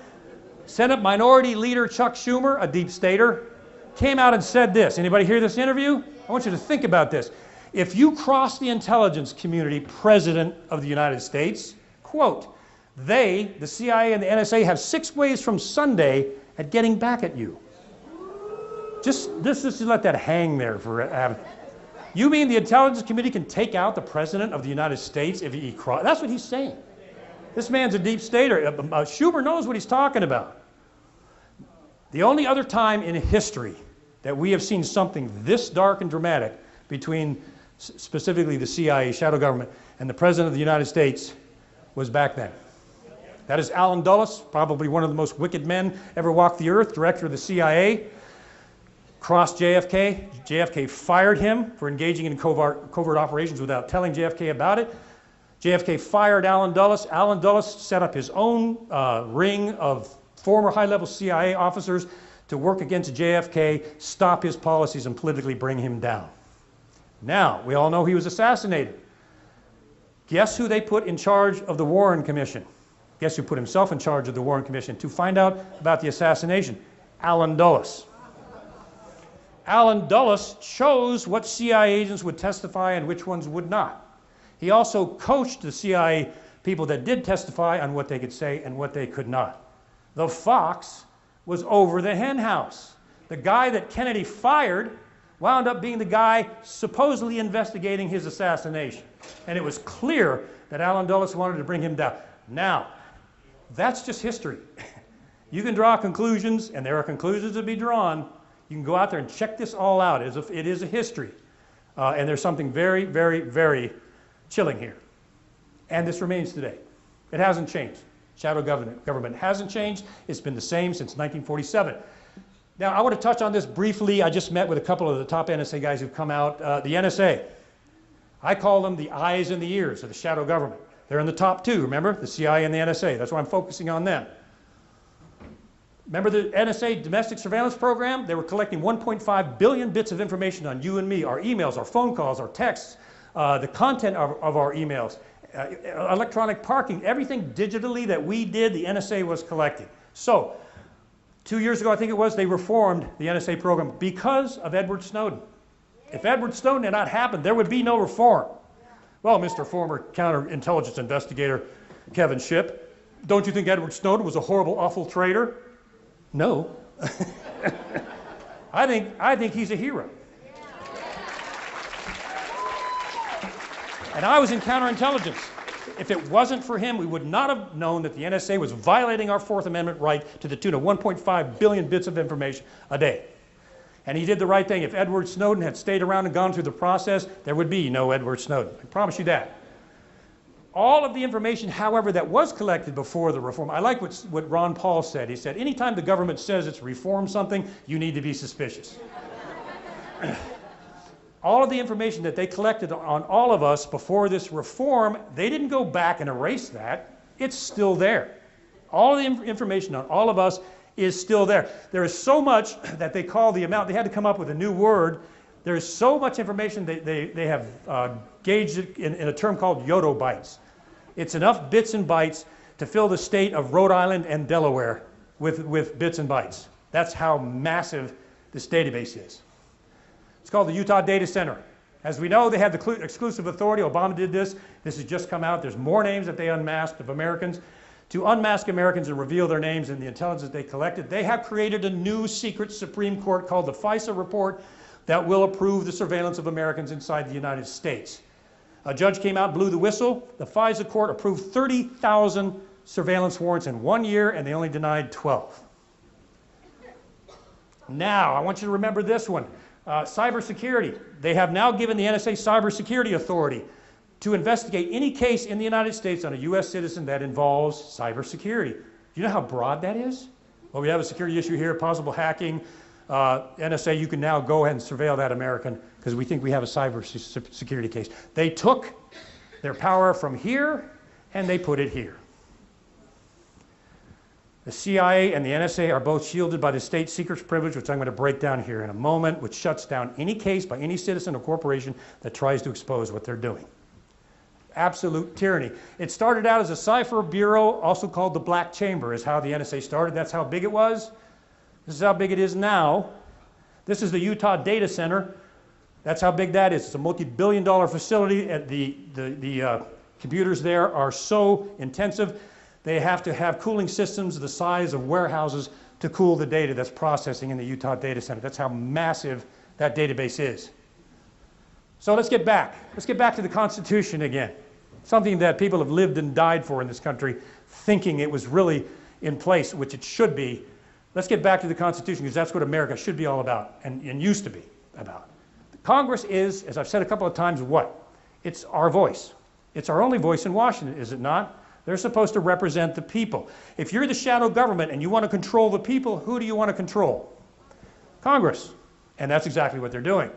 Senate Minority Leader Chuck Schumer, a deep stater, came out and said this. Anybody hear this interview? I want you to think about this. If you cross the intelligence community, President of the United States, quote, the CIA and the NSA, have 6 ways from Sunday at getting back at you. Just let that hang there for. You mean the intelligence community can take out the President of the United States if he crosses? That's what he's saying. This man's a deep stater. Schumer knows what he's talking about. The only other time in history that we have seen something this dark and dramatic between specifically the CIA, shadow government, and the President of the United States was back then. That is Allen Dulles, probably one of the most wicked men ever walked the earth, director of the CIA, crossed JFK. JFK fired him for engaging in covert operations without telling JFK about it. JFK fired Allen Dulles. Allen Dulles set up his own ring of former high-level CIA officers to work against JFK, stop his policies, and politically bring him down. Now, we all know he was assassinated. Guess who they put in charge of the Warren Commission? Guess who put himself in charge of the Warren Commission to find out about the assassination? Allen Dulles. Allen Dulles chose what CIA agents would testify and which ones would not. He also coached the CIA people that did testify on what they could say and what they could not. The fox was over the hen house. The guy that Kennedy fired wound up being the guy supposedly investigating his assassination. And it was clear that Allen Dulles wanted to bring him down. Now, that's just history. You can draw conclusions, and there are conclusions to be drawn. You can go out there and check this all out. It is a history. And there's something very, very, very chilling here. And this remains today. It hasn't changed. Shadow government hasn't changed. It's been the same since 1947. Now, I want to touch on this briefly. I just met with a couple of the top NSA guys who've come out. The NSA, I call them the eyes and the ears of the shadow government. They're in the top 2, remember? The CIA and the NSA. That's why I'm focusing on them. Remember the NSA domestic surveillance program? They were collecting 1.5 billion bits of information on you and me, our emails, our phone calls, our texts, the content of our emails, electronic parking, everything digitally that we did, the NSA was collecting. So, 2 years ago, I think it was, they reformed the NSA program because of Edward Snowden. If Edward Snowden had not happened, there would be no reform. Well, Mr. Former Counterintelligence Investigator Kevin Shipp, don't you think Edward Snowden was a horrible, awful traitor? No. I think he's a hero. And I was in counterintelligence. If it wasn't for him, we would not have known that the NSA was violating our Fourth Amendment right to the tune of 1.5 billion bits of information a day. And he did the right thing. If Edward Snowden had stayed around and gone through the process, there would be no Edward Snowden. I promise you that. All of the information, however, that was collected before the reform, I like what Ron Paul said. He said, anytime the government says it's reformed something, you need to be suspicious. All of the information that they collected on all of us before this reform, they didn't go back and erase that. It's still there. All the information on all of us is still there. There is so much that they call the amount, they had to come up with a new word. There is so much information they have gauged it in a term called yottabytes. It's enough bits and bytes to fill the state of Rhode Island and Delaware with bits and bytes. That's how massive this database is. It's called the Utah Data Center. As we know, they have the exclusive authority. Obama did this. This has just come out. There's more names that they unmasked of Americans. To unmask Americans and reveal their names and the intelligence they collected, they have created a new secret Supreme Court called the FISA report that will approve the surveillance of Americans inside the United States. A judge came out and blew the whistle. The FISA court approved 30,000 surveillance warrants in 1 year, and they only denied 12. Now, I want you to remember this one. Cybersecurity. They have now given the NSA cybersecurity authority to investigate any case in the United States on a U.S. citizen that involves cybersecurity. Do you know how broad that is? Well, we have a security issue here, possible hacking. NSA, you can now go ahead and surveil that American because we think we have a cybersecurity case. They took their power from here and they put it here. The CIA and the NSA are both shielded by the state secrets privilege, which I'm going to break down here in a moment, which shuts down any case by any citizen or corporation that tries to expose what they're doing. Absolute tyranny. It started out as a cipher bureau, also called the Black Chamber, is how the NSA started. That's how big it was. This is how big it is now. This is the Utah Data Center. That's how big that is. It's a multi-billion-dollar facility. The computers there are so intensive, they have to have cooling systems the size of warehouses to cool the data that's processing in the Utah Data Center. That's how massive that database is. So let's get back. Let's get back to the Constitution again. Something that people have lived and died for in this country, thinking it was really in place, which it should be. Let's get back to the Constitution, because that's what America should be all about, and used to be about. Congress is, as I've said a couple of times, what? It's our voice. It's our only voice in Washington, is it not? They're supposed to represent the people. If you're the shadow government and you want to control the people, who do you want to control? Congress. And that's exactly what they're doing.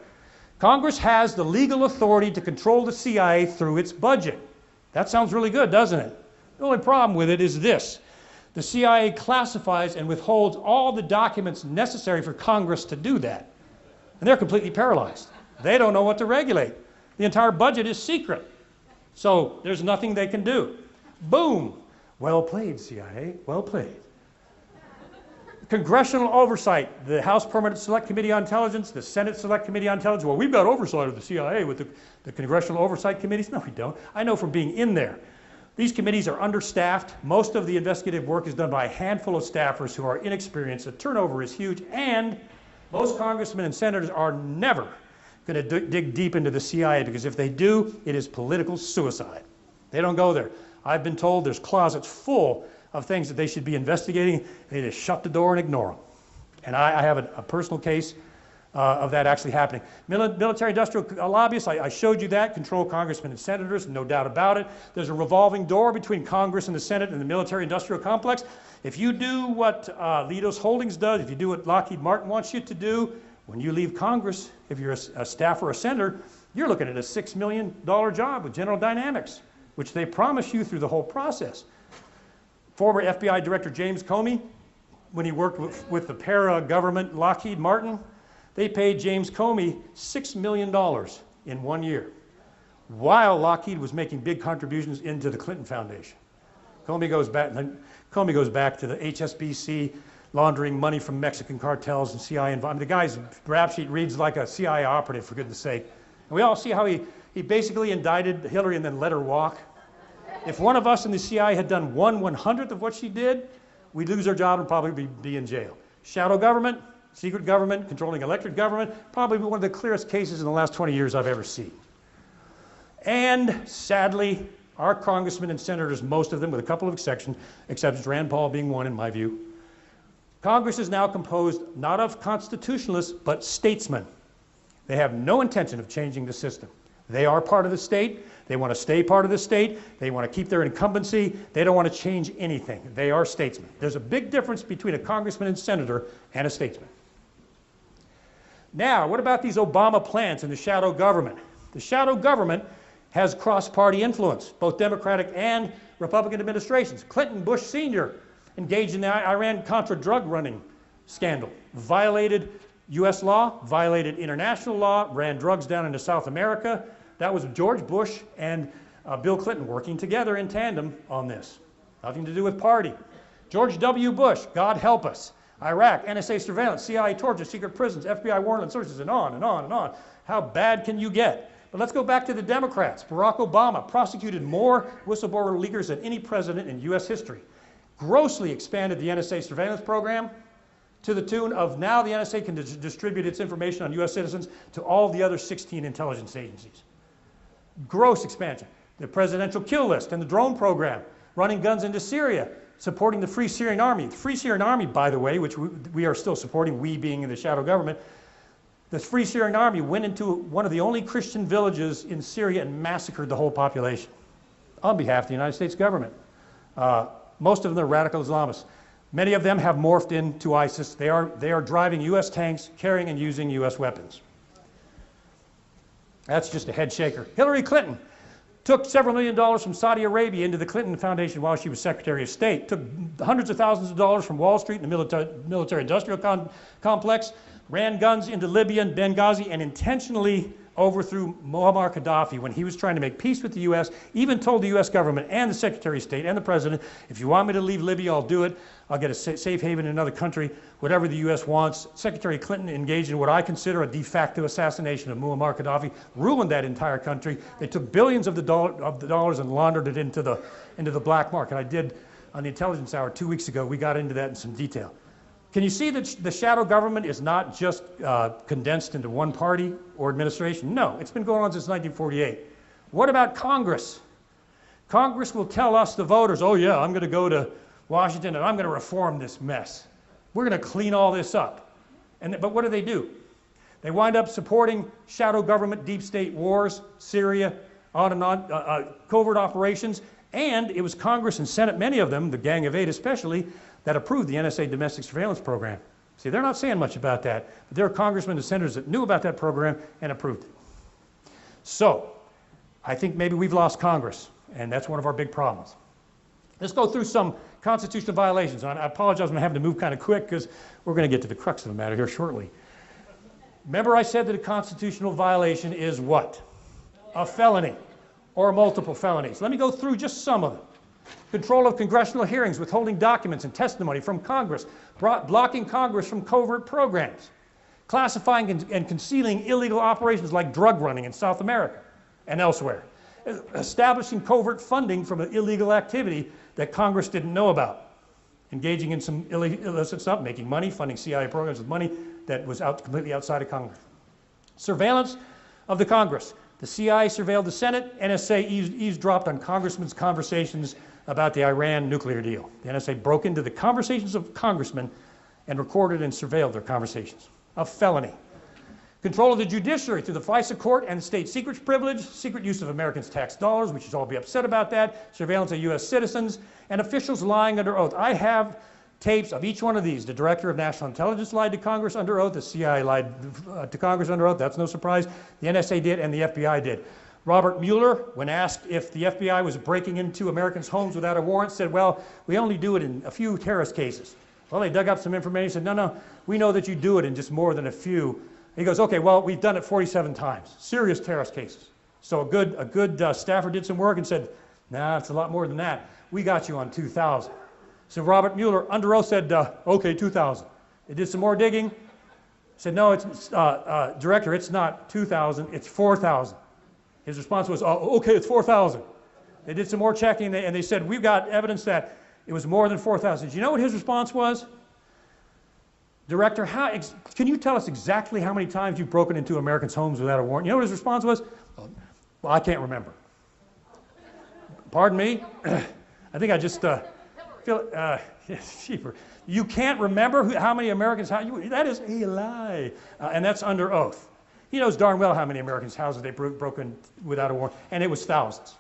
Congress has the legal authority to control the CIA through its budget. That sounds really good, doesn't it? The only problem with it is this. The CIA classifies and withholds all the documents necessary for Congress to do that. And they're completely paralyzed. They don't know what to regulate. The entire budget is secret. So there's nothing they can do. Boom! Well played, CIA. Well played. Congressional oversight. The House Permanent Select Committee on Intelligence, the Senate Select Committee on Intelligence. Well, we've got oversight of the CIA with the Congressional Oversight Committees. No, we don't. I know from being in there. These committees are understaffed. Most of the investigative work is done by a handful of staffers who are inexperienced. The turnover is huge, and most congressmen and senators are never going to dig deep into the CIA, because if they do, it is political suicide. They don't go there. I've been told there's closets full of things that they should be investigating. They just shut the door and ignore them. And I have a personal case of that actually happening. Military-industrial lobbyists, I showed you that, control congressmen and senators, no doubt about it. There's a revolving door between Congress and the Senate and the military-industrial complex. If you do what Leidos Holdings does, if you do what Lockheed Martin wants you to do, when you leave Congress, if you're a staff or a senator, you're looking at a $6 million job with General Dynamics, which they promise you through the whole process. Former FBI Director James Comey when he worked with the para-government Lockheed Martin, they paid James Comey $6 million in 1 year, while Lockheed was making big contributions into the Clinton Foundation. Comey goes back to the HSBC, laundering money from Mexican cartels and CIA involvement. The guy's rap sheet reads like a CIA operative, for goodness sake. And we all see how he basically indicted Hillary and then let her walk. If one of us in the CIA had done 1/100th of what she did, we'd lose our job and probably be in jail. Shadow government, secret government, controlling elected government, probably one of the clearest cases in the last 20 years I've ever seen. And sadly, our congressmen and senators, most of them, with a couple of exceptions, Rand Paul being one in my view, Congress is now composed not of constitutionalists, but statesmen. They have no intention of changing the system. They are part of the state. They want to stay part of the state. They want to keep their incumbency. They don't want to change anything. They are statesmen. There's a big difference between a congressman and senator and a statesman. Now, what about these Obama plans in the shadow government? The shadow government has cross-party influence, both Democratic and Republican administrations. Clinton, Bush Sr. engaged in the Iran-Contra drug running scandal, violated U.S. law, violated international law, ran drugs down into South America. That was George Bush and Bill Clinton working together in tandem on this. Nothing to do with party. George W. Bush, God help us. Iraq, NSA surveillance, CIA torture, secret prisons, FBI warrant sources, and on and on and on. How bad can you get? But let's go back to the Democrats. Barack Obama prosecuted more whistleblower leakers than any president in U.S. history. Grossly expanded the NSA surveillance program to the tune of now the NSA can distribute its information on U.S. citizens to all the other 16 intelligence agencies. Gross expansion. The presidential kill list and the drone program, running guns into Syria, supporting the Free Syrian Army. The Free Syrian Army, by the way, which we are still supporting, we being in the shadow government, the Free Syrian Army went into one of the only Christian villages in Syria and massacred the whole population on behalf of the United States government. Most of them are radical Islamists. Many of them have morphed into ISIS. They are driving U.S. tanks, carrying and using U.S. weapons. That's just a head shaker. Hillary Clinton took several $1 million from Saudi Arabia into the Clinton Foundation while she was Secretary of State, took hundreds of thousands of dollars from Wall Street and the military-industrial complex, ran guns into Libya and Benghazi, and intentionally overthrew Muammar Gaddafi when he was trying to make peace with the U.S., even told the U.S. government and the Secretary of State and the President, if you want me to leave Libya, I'll do it. I'll get a safe haven in another country, whatever the U.S. wants. Secretary Clinton engaged in what I consider a de facto assassination of Muammar Gaddafi, ruined that entire country. They took billions of the dollars and laundered it into the black market. I did, on the Intelligence Hour 2 weeks ago, we got into that in some detail. Can you see that the shadow government is not just condensed into one party or administration? No, it's been going on since 1948. What about Congress? Congress will tell us, the voters, oh yeah, I'm going to go to Washington and I'm going to reform this mess. We're going to clean all this up. But what do? They wind up supporting shadow government, deep state wars, Syria, on and on, covert operations, and it was Congress and Senate, many of them, the Gang of Eight especially, that approved the NSA domestic surveillance program. See, they're not saying much about that, but there are congressmen and senators that knew about that program and approved it. So, I think maybe we've lost Congress, and that's one of our big problems. Let's go through some constitutional violations. I apologize, I'm having to move kind of quick because we're going to get to the crux of the matter here shortly. Remember I said that a constitutional violation is what? A felony or multiple felonies. Let me go through just some of them. Control of congressional hearings, withholding documents and testimony from Congress, blocking Congress from covert programs, classifying and concealing illegal operations like drug running in South America and elsewhere, establishing covert funding from an illegal activity that Congress didn't know about, engaging in some illicit stuff, making money, funding CIA programs with money that was completely outside of Congress. Surveillance of the Congress. The CIA surveilled the Senate. NSA eavesdropped on congressmen's conversations about the Iran nuclear deal. The NSA broke into the conversations of congressmen and recorded and surveilled their conversations. A felony. Control of the judiciary through the FISA court and state secrets privilege, secret use of Americans' tax dollars, we should all be upset about that, surveillance of U.S. citizens, and officials lying under oath. I have tapes of each one of these. The Director of National Intelligence lied to Congress under oath. The CIA lied to Congress under oath. That's no surprise. The NSA did, and the FBI did. Robert Mueller, when asked if the FBI was breaking into Americans' homes without a warrant, said, well, we only do it in a few terrorist cases. Well, they dug up some information, said, no, we know that you do it in just more than a few. He goes, okay, well, we've done it 47 times, serious terrorist cases. So a good staffer did some work and said, nah, it's a lot more than that. We got you on 2,000. So Robert Mueller, under oath, said, okay, 2,000. They did some more digging, said, no, it's, Director, it's not 2,000, it's 4,000. His response was, oh, okay, it's 4,000. They did some more checking, and they said, we've got evidence that it was more than 4,000. Do you know what his response was? Director, can you tell us exactly how many times you've broken into Americans' homes without a warrant? You know what his response was? Well, I can't remember. Pardon me? I think I just feel, cheaper. You can't remember how many Americans' houses? That is a lie. And that's under oath. He knows darn well how many Americans' houses they broke in without a warrant, and it was thousands.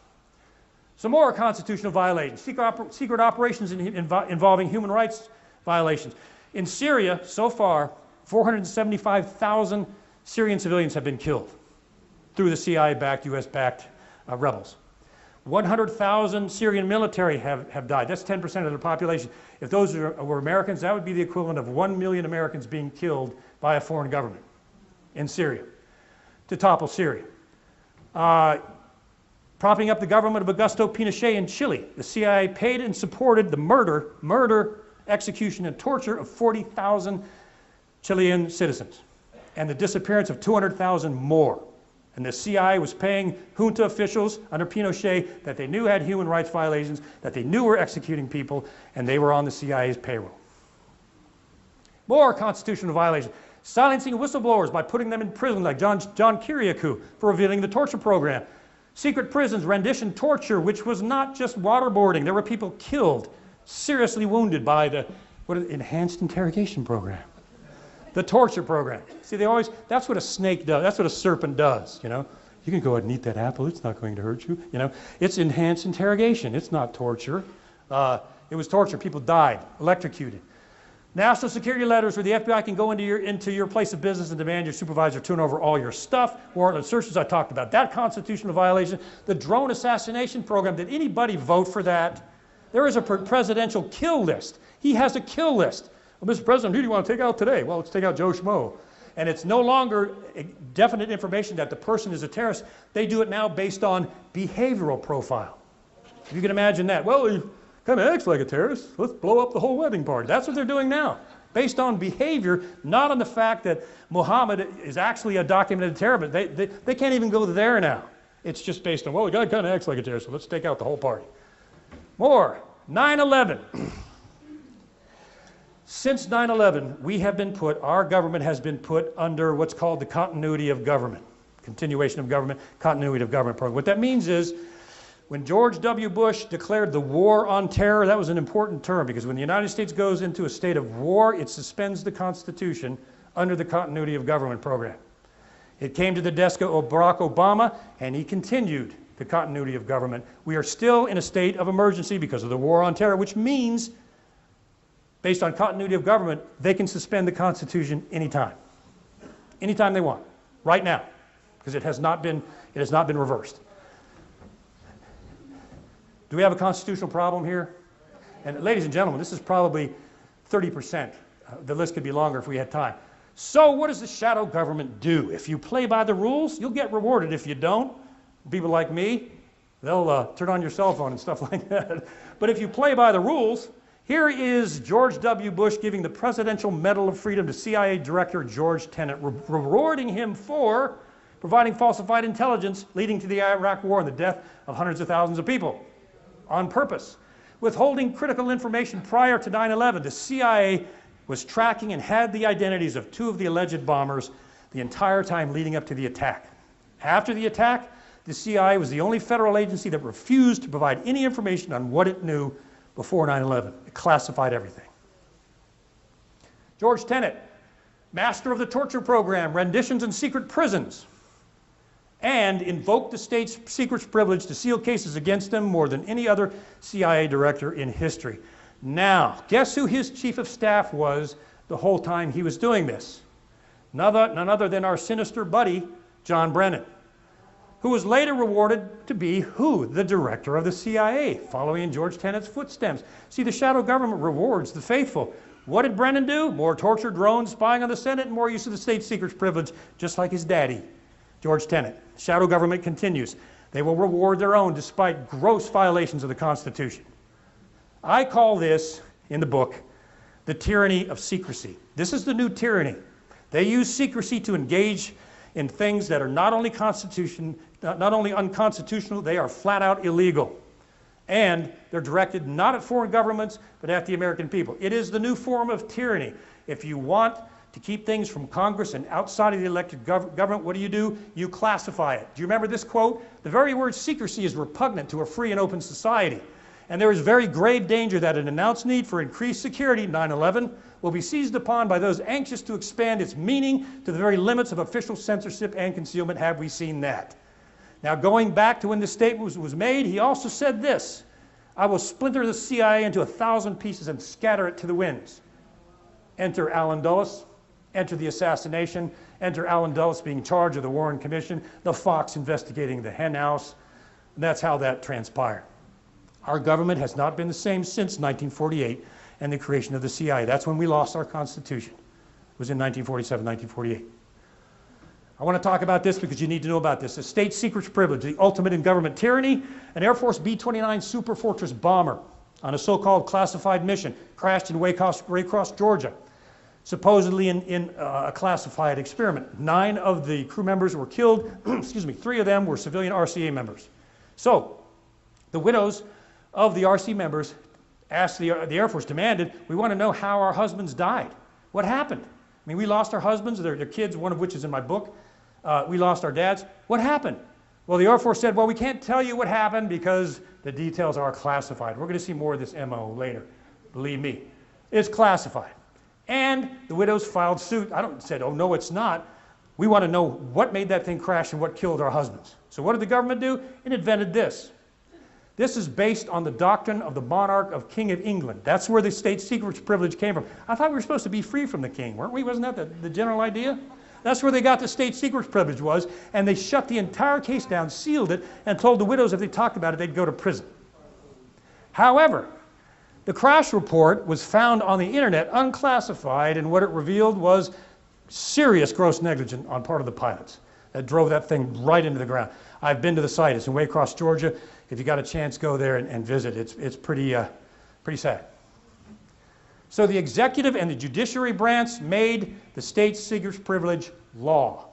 Some more constitutional violations, secret operations involving human rights violations. In Syria, so far, 475,000 Syrian civilians have been killed through the CIA-backed, US-backed rebels. 100,000 Syrian military have died. That's 10% of the population. If those were Americans, that would be the equivalent of 1 million Americans being killed by a foreign government in Syria to topple Syria. Propping up the government of Augusto Pinochet in Chile. The CIA paid and supported the murder, execution, and torture of 40,000 Chilean citizens and the disappearance of 200,000 more. And the CIA was paying junta officials under Pinochet that they knew had human rights violations, that they knew were executing people, and they were on the CIA's payroll. More constitutional violations. Silencing whistleblowers by putting them in prison like John Kiriakou for revealing the torture program. Secret prisons, rendition torture, which was not just waterboarding. There were people killed, seriously wounded by the enhanced interrogation program. The torture program. See, that's what a snake does. That's what a serpent does, you know. You can go ahead and eat that apple. It's not going to hurt you, you know. It's enhanced interrogation. It's not torture. It was torture. People died, electrocuted. National security letters where the FBI can go into your place of business and demand your supervisor turn over all your stuff. Warrantless searches I talked about. That constitutional violation. The drone assassination program. Did anybody vote for that? There is a presidential kill list. He has a kill list. Well, Mr. President, who do you want to take out today? Well, let's take out Joe Schmo. And it's no longer definite information that the person is a terrorist. They do it now based on behavioral profile. If you can imagine that. Well, he kind of acts like a terrorist. Let's blow up the whole wedding party. That's what they're doing now. Based on behavior, not on the fact that Muhammad is actually a documented terrorist. They can't even go there now. It's just based on, well, the guy kind of acts like a terrorist, so let's take out the whole party. More. 9/11. Since 9/11, our government has been put under what's called the continuity of government, continuation of government, continuity of government program. What that means is, when George W. Bush declared the war on terror, that was an important term because when the United States goes into a state of war, it suspends the Constitution under the continuity of government program. It came to the desk of Barack Obama, and he continued the continuity of government. We are still in a state of emergency because of the war on terror, which means based on continuity of government, they can suspend the Constitution anytime. Anytime they want, right now, because it has not been reversed. Do we have a constitutional problem here? And ladies and gentlemen, this is probably 30%. The list could be longer if we had time. So what does the shadow government do? If you play by the rules, you'll get rewarded. If you don't, people like me, they'll turn on your cell phone and stuff like that. But if you play by the rules, here is George W. Bush giving the Presidential Medal of Freedom to CIA Director George Tenet, rewarding him for providing falsified intelligence leading to the Iraq War and the death of hundreds of thousands of people on purpose. Withholding critical information prior to 9/11, the CIA was tracking and had the identities of 2 of the alleged bombers the entire time leading up to the attack. After the attack, the CIA was the only federal agency that refused to provide any information on what it knew before 9/11. It classified everything. George Tenet, master of the torture program, renditions in secret prisons, and invoked the state's secrets privilege to seal cases against them more than any other CIA director in history. Now, guess who his chief of staff was the whole time he was doing this? None other than our sinister buddy, John Brennan, who was later rewarded to be who? The director of the CIA, following in George Tenet's footsteps. See, the shadow government rewards the faithful. What did Brennan do? More torture, drones, spying on the Senate, and more use of the state secrets privilege, just like his daddy, George Tenet. Shadow government continues. They will reward their own despite gross violations of the Constitution. I call this, in the book, the tyranny of secrecy. This is the new tyranny. They use secrecy to engage in things that are not only unconstitutional, they are flat out illegal. And they're directed not at foreign governments, but at the American people. It is the new form of tyranny. If you want to keep things from Congress and outside of the elected government, what do? You classify it. Do you remember this quote? The very word secrecy is repugnant to a free and open society. And there is very grave danger that an announced need for increased security, 9/11, will be seized upon by those anxious to expand its meaning to the very limits of official censorship and concealment. Have we seen that? Now, going back to when this statement was made, he also said this: I will splinter the CIA into 1,000 pieces and scatter it to the winds. Enter Allen Dulles, enter the assassination, enter Allen Dulles being charged of the Warren Commission, the Fox investigating the hen house, and that's how that transpired. Our government has not been the same since 1948 and the creation of the CIA. That's when we lost our Constitution. It was in 1947, 1948. I want to talk about this because you need to know about this. The state secrets privilege, the ultimate in government tyranny. An Air Force B-29 Superfortress bomber on a so-called classified mission crashed in Waycross, Georgia, supposedly in a classified experiment. 9 of the crew members were killed. 3 of them were civilian RCA members. So the widows of the RC members asked the Air Force, demanded, we want to know how our husbands died. What happened? I mean, we lost our husbands, their kids, one of which is in my book. We lost our dads. What happened? Well, the Air Force said, well, we can't tell you what happened because the details are classified. We're going to see more of this MO later. Believe me. It's classified. And the widows filed suit. Said, oh, no, it's not. We want to know what made that thing crash and what killed our husbands. So what did the government do? It invented this. This is based on the doctrine of the monarch of King of England. That's where the state secrets privilege came from. I thought we were supposed to be free from the king, weren't we? Wasn't that the general idea? That's where they got the state secrets privilege was, and they shut the entire case down, sealed it, and told the widows if they talked about it, they'd go to prison. However, the crash report was found on the internet unclassified, and what it revealed was serious gross negligence on part of the pilots that drove that thing right into the ground. I've been to the site. It's in Waycross, Georgia. If you got a chance, go there and visit. It's pretty sad. So the executive and the judiciary branch made the state secrets privilege law.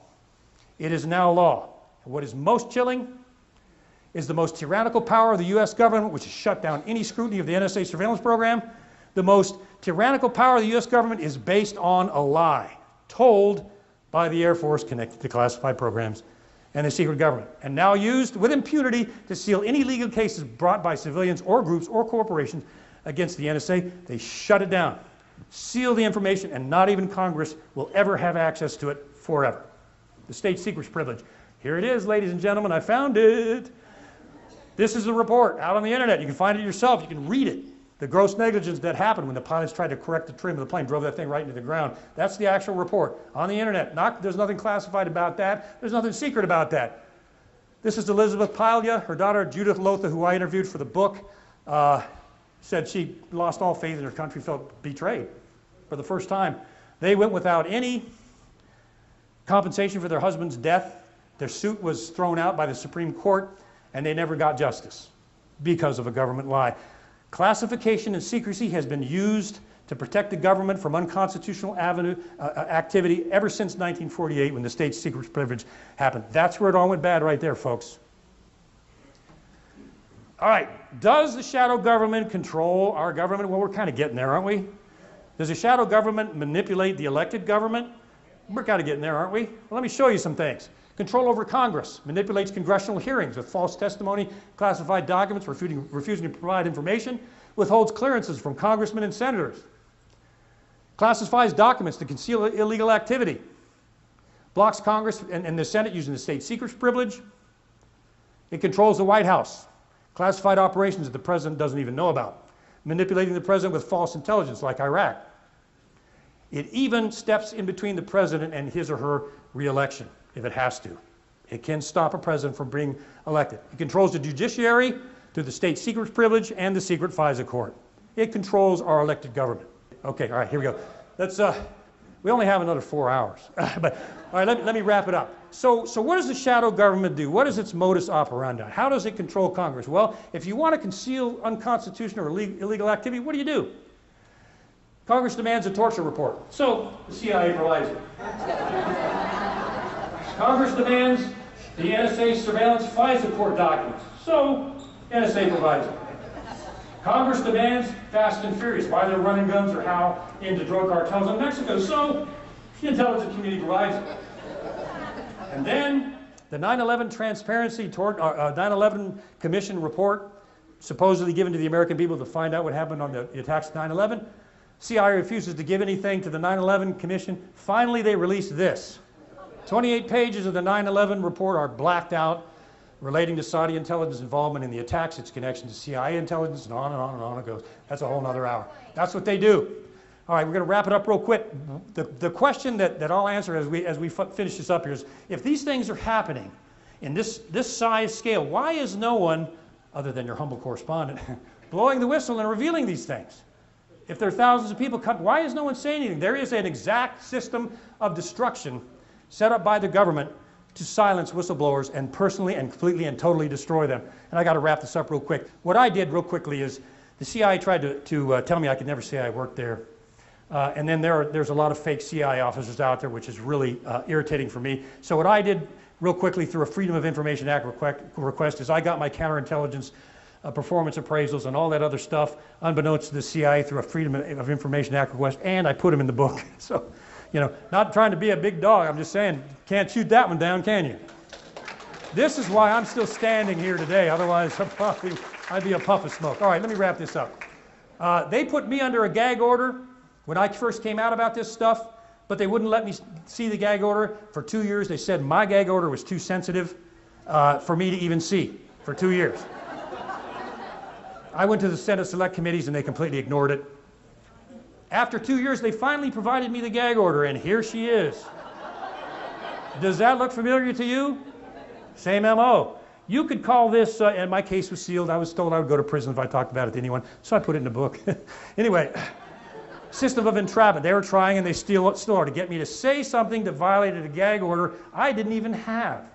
It is now law. And what is most chilling is the most tyrannical power of the U.S. government, which has shut down any scrutiny of the NSA surveillance program. The most tyrannical power of the U.S. government is based on a lie told by the Air Force connected to classified programs and the secret government, and now used with impunity to seal any legal cases brought by civilians or groups or corporations against the NSA. They shut it down, seal the information, and not even Congress will ever have access to it forever. The state secrets privilege. Here it is, ladies and gentlemen, I found it. This is the report out on the internet. You can find it yourself, you can read it. The gross negligence that happened when the pilots tried to correct the trim of the plane, drove that thing right into the ground. That's the actual report on the internet. There's nothing classified about that. There's nothing secret about that. This is Elizabeth Paglia. Her daughter, Judith Lotha, who I interviewed for the book, said she lost all faith in her country, felt betrayed for the first time. They went without any compensation for their husband's death. Their suit was thrown out by the Supreme Court, and they never got justice because of a government lie. Classification and secrecy has been used to protect the government from unconstitutional activity ever since 1948 when the state secrets privilege happened. That's where it all went bad right there, folks. All right, does the shadow government control our government? Well, we're kind of getting there, aren't we? Does the shadow government manipulate the elected government? We're kind of getting there, aren't we? Well, let me show you some things. Control over Congress, manipulates congressional hearings with false testimony, classified documents, refusing to provide information, withholds clearances from congressmen and senators, classifies documents to conceal illegal activity, blocks Congress and the Senate using the state secrets privilege. It controls the White House, classified operations that the president doesn't even know about, manipulating the president with false intelligence like Iraq. It even steps in between the president and his or her re-election if it has to. It can stop a president from being elected. It controls the judiciary through the state secrets privilege and the secret FISA court. It controls our elected government. Okay, all right, here we go. Let's, we only have another 4 hours. But, all right, let me wrap it up. So what does the shadow government do? What is its modus operandi? How does it control Congress? Well, if you want to conceal unconstitutional or illegal activity, what do? Congress demands a torture report. So the CIA provides it. Congress demands the NSA surveillance FISA court documents. So NSA provides it. Congress demands Fast and Furious, why they're running guns or how into drug cartels in Mexico. So the intelligence community provides it. And then the 9/11 Transparency 9/11 Commission report, supposedly given to the American people to find out what happened on the attacks of 9/11. CIA refuses to give anything to the 9/11 Commission. Finally, they released this. 28 pages of the 9/11 report are blacked out, relating to Saudi intelligence involvement in the attacks, its connection to CIA intelligence, and on and on and on it goes. That's a whole nother hour. That's what they do. All right, we're going to wrap it up real quick. The question that I'll answer as we finish this up here is, if these things are happening in this size scale, why is no one, other than your humble correspondent, blowing the whistle and revealing these things? If there are thousands of people cut, why is no one saying anything? There is an exact system of destruction set up by the government to silence whistleblowers and personally and completely and totally destroy them. And I got to wrap this up real quick. What I did real quickly is the CIA tried to tell me I could never say I worked there. And then there's a lot of fake CIA officers out there, which is really irritating for me. So what I did real quickly through a Freedom of Information Act request is I got my counterintelligence performance appraisals and all that other stuff, unbeknownst to the CIA, through a Freedom of Information Act request, and I put them in the book. So, you know, not trying to be a big dog, I'm just saying, can't shoot that one down, can you? This is why I'm still standing here today, otherwise I'd be a puff of smoke. All right, let me wrap this up. They put me under a gag order when I first came out about this stuff, but they wouldn't let me see the gag order. For 2 years, they said my gag order was too sensitive for me to even see, for 2 years. I went to the Senate Select Committees and they completely ignored it. After 2 years, they finally provided me the gag order, and here she is. Does that look familiar to you? Same MO. You could call this, and my case was sealed. I was told I would go to prison if I talked about it to anyone, so I put it in the book. Anyway, system of entrapment. They were trying, and they still are, to get me to say something that violated a gag order I didn't even have.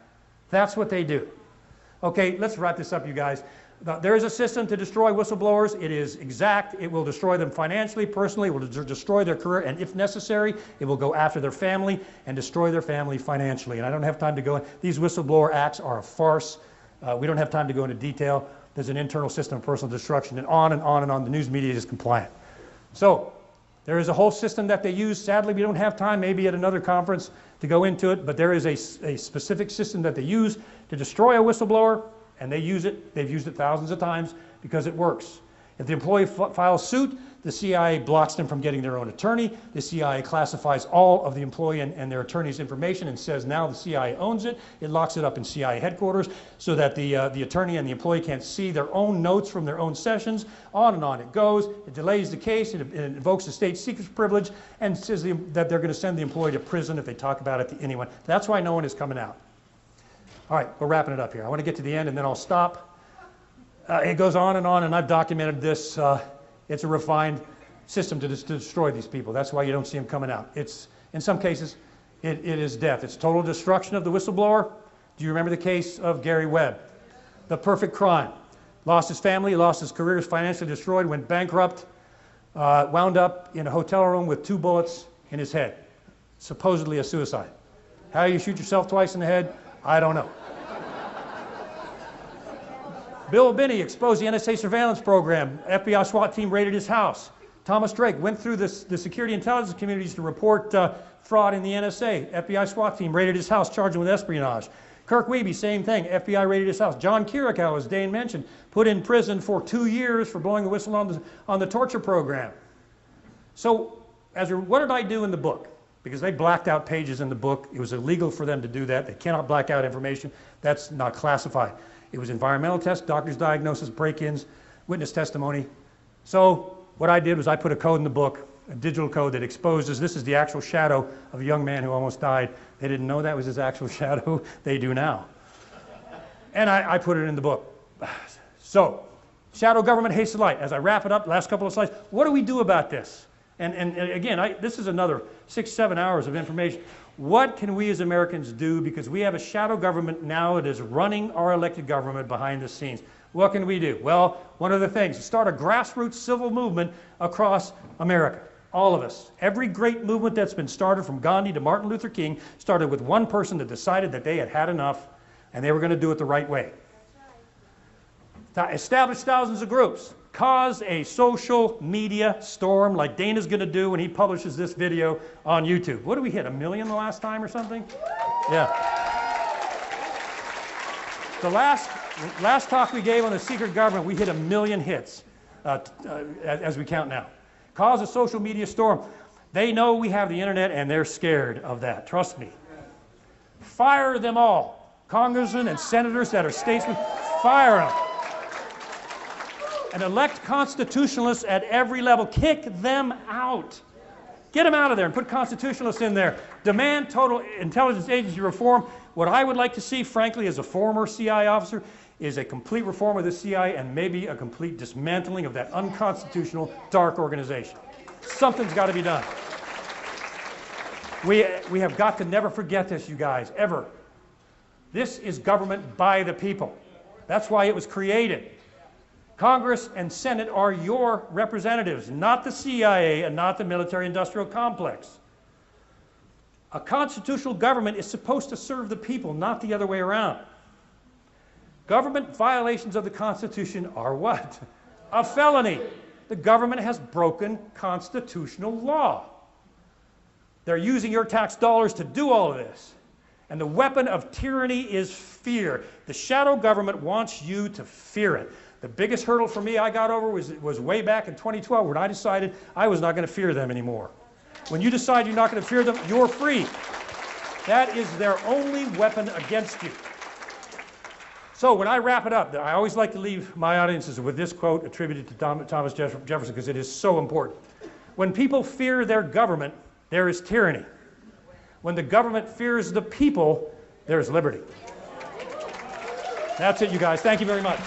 That's what they do. Okay, let's wrap this up, you guys. There is a system to destroy whistleblowers. It is exact. It will destroy them financially, personally. It will destroy their career, and if necessary, it will go after their family and destroy their family financially. And I don't have time to go in. These whistleblower acts are a farce. We don't have time to go into detail. There's an internal system of personal destruction, and on and on and on. The news media is compliant. So there is a whole system that they use. Sadly, we don't have time, maybe at another conference, to go into it, but there is a specific system that they use to destroy a whistleblower. And they use it, they've used it thousands of times because it works. If the employee files suit, the CIA blocks them from getting their own attorney. The CIA classifies all of the employee and their attorney's information and says now the CIA owns it. It locks it up in CIA headquarters so that the attorney and the employee can't see their own notes from their own sessions. On and on it goes. It delays the case. It invokes the state secrets privilege and says that they're going to send the employee to prison if they talk about it to anyone. That's why no one is coming out. All right, we're wrapping it up here. I want to get to the end and then I'll stop. It goes on, and I've documented this. It's a refined system to destroy these people. That's why you don't see them coming out. It's, in some cases, it is death. It's total destruction of the whistleblower. Do you remember the case of Gary Webb? The perfect crime. Lost his family, lost his career, was financially destroyed, went bankrupt, wound up in a hotel room with 2 bullets in his head. Supposedly a suicide. How you shoot yourself twice in the head, I don't know. Bill Binney exposed the NSA surveillance program. FBI SWAT team raided his house. Thomas Drake went through the security intelligence communities to report fraud in the NSA. FBI SWAT team raided his house, charged him with espionage. Kirk Wiebe, same thing. FBI raided his house. John Kiriakou, as Dane mentioned, put in prison for 2 years for blowing the whistle on the torture program. So, what did I do in the book? Because they blacked out pages in the book. It was illegal for them to do that. They cannot black out information. That's not classified. It was environmental tests, doctor's diagnosis, break-ins, witness testimony. So what I did was I put a code in the book, a digital code that exposes, this is the actual shadow of a young man who almost died. They didn't know that was his actual shadow. They do now. And I put it in the book. So, shadow government hates the light. As I wrap it up, last couple of slides, what do we do about this? And again, this is another 6-7 hours of information. What can we as Americans do? Because we have a shadow government now that is running our elected government behind the scenes. What can we do? Well, one of the things is start a grassroots civil movement across America. All of us. Every great movement that's been started from Gandhi to Martin Luther King started with one person that decided that they had had enough and they were going to do it the right way. Establish thousands of groups. Cause a social media storm like Dana's going to do when he publishes this video on YouTube. What did we hit, 1 million the last time or something? Yeah. The last talk we gave on the secret government, we hit 1 million hits as we count now. Cause a social media storm. They know we have the internet and they're scared of that. Trust me. Fire them all. Congressmen and senators that are statesmen, fire them. And elect constitutionalists at every level. Kick them out. Get them out of there and put constitutionalists in there. Demand total intelligence agency reform. What I would like to see, frankly, as a former CIA officer, is a complete reform of the CIA and maybe a complete dismantling of that unconstitutional dark organization. Something's got to be done. We have got to never forget this, you guys, ever. This is government by the people. That's why it was created. Congress and Senate are your representatives, not the CIA and not the military-industrial complex. A constitutional government is supposed to serve the people, not the other way around. Government violations of the Constitution are what? A felony. The government has broken constitutional law. They're using your tax dollars to do all of this. And the weapon of tyranny is fear. The shadow government wants you to fear it. The biggest hurdle for me I got over was way back in 2012 when I decided I was not going to fear them anymore. When you decide you're not going to fear them, you're free. That is their only weapon against you. So when I wrap it up, I always like to leave my audiences with this quote attributed to Thomas Jefferson because it is so important. When people fear their government, there is tyranny. When the government fears the people, there is liberty. That's it, you guys. Thank you very much.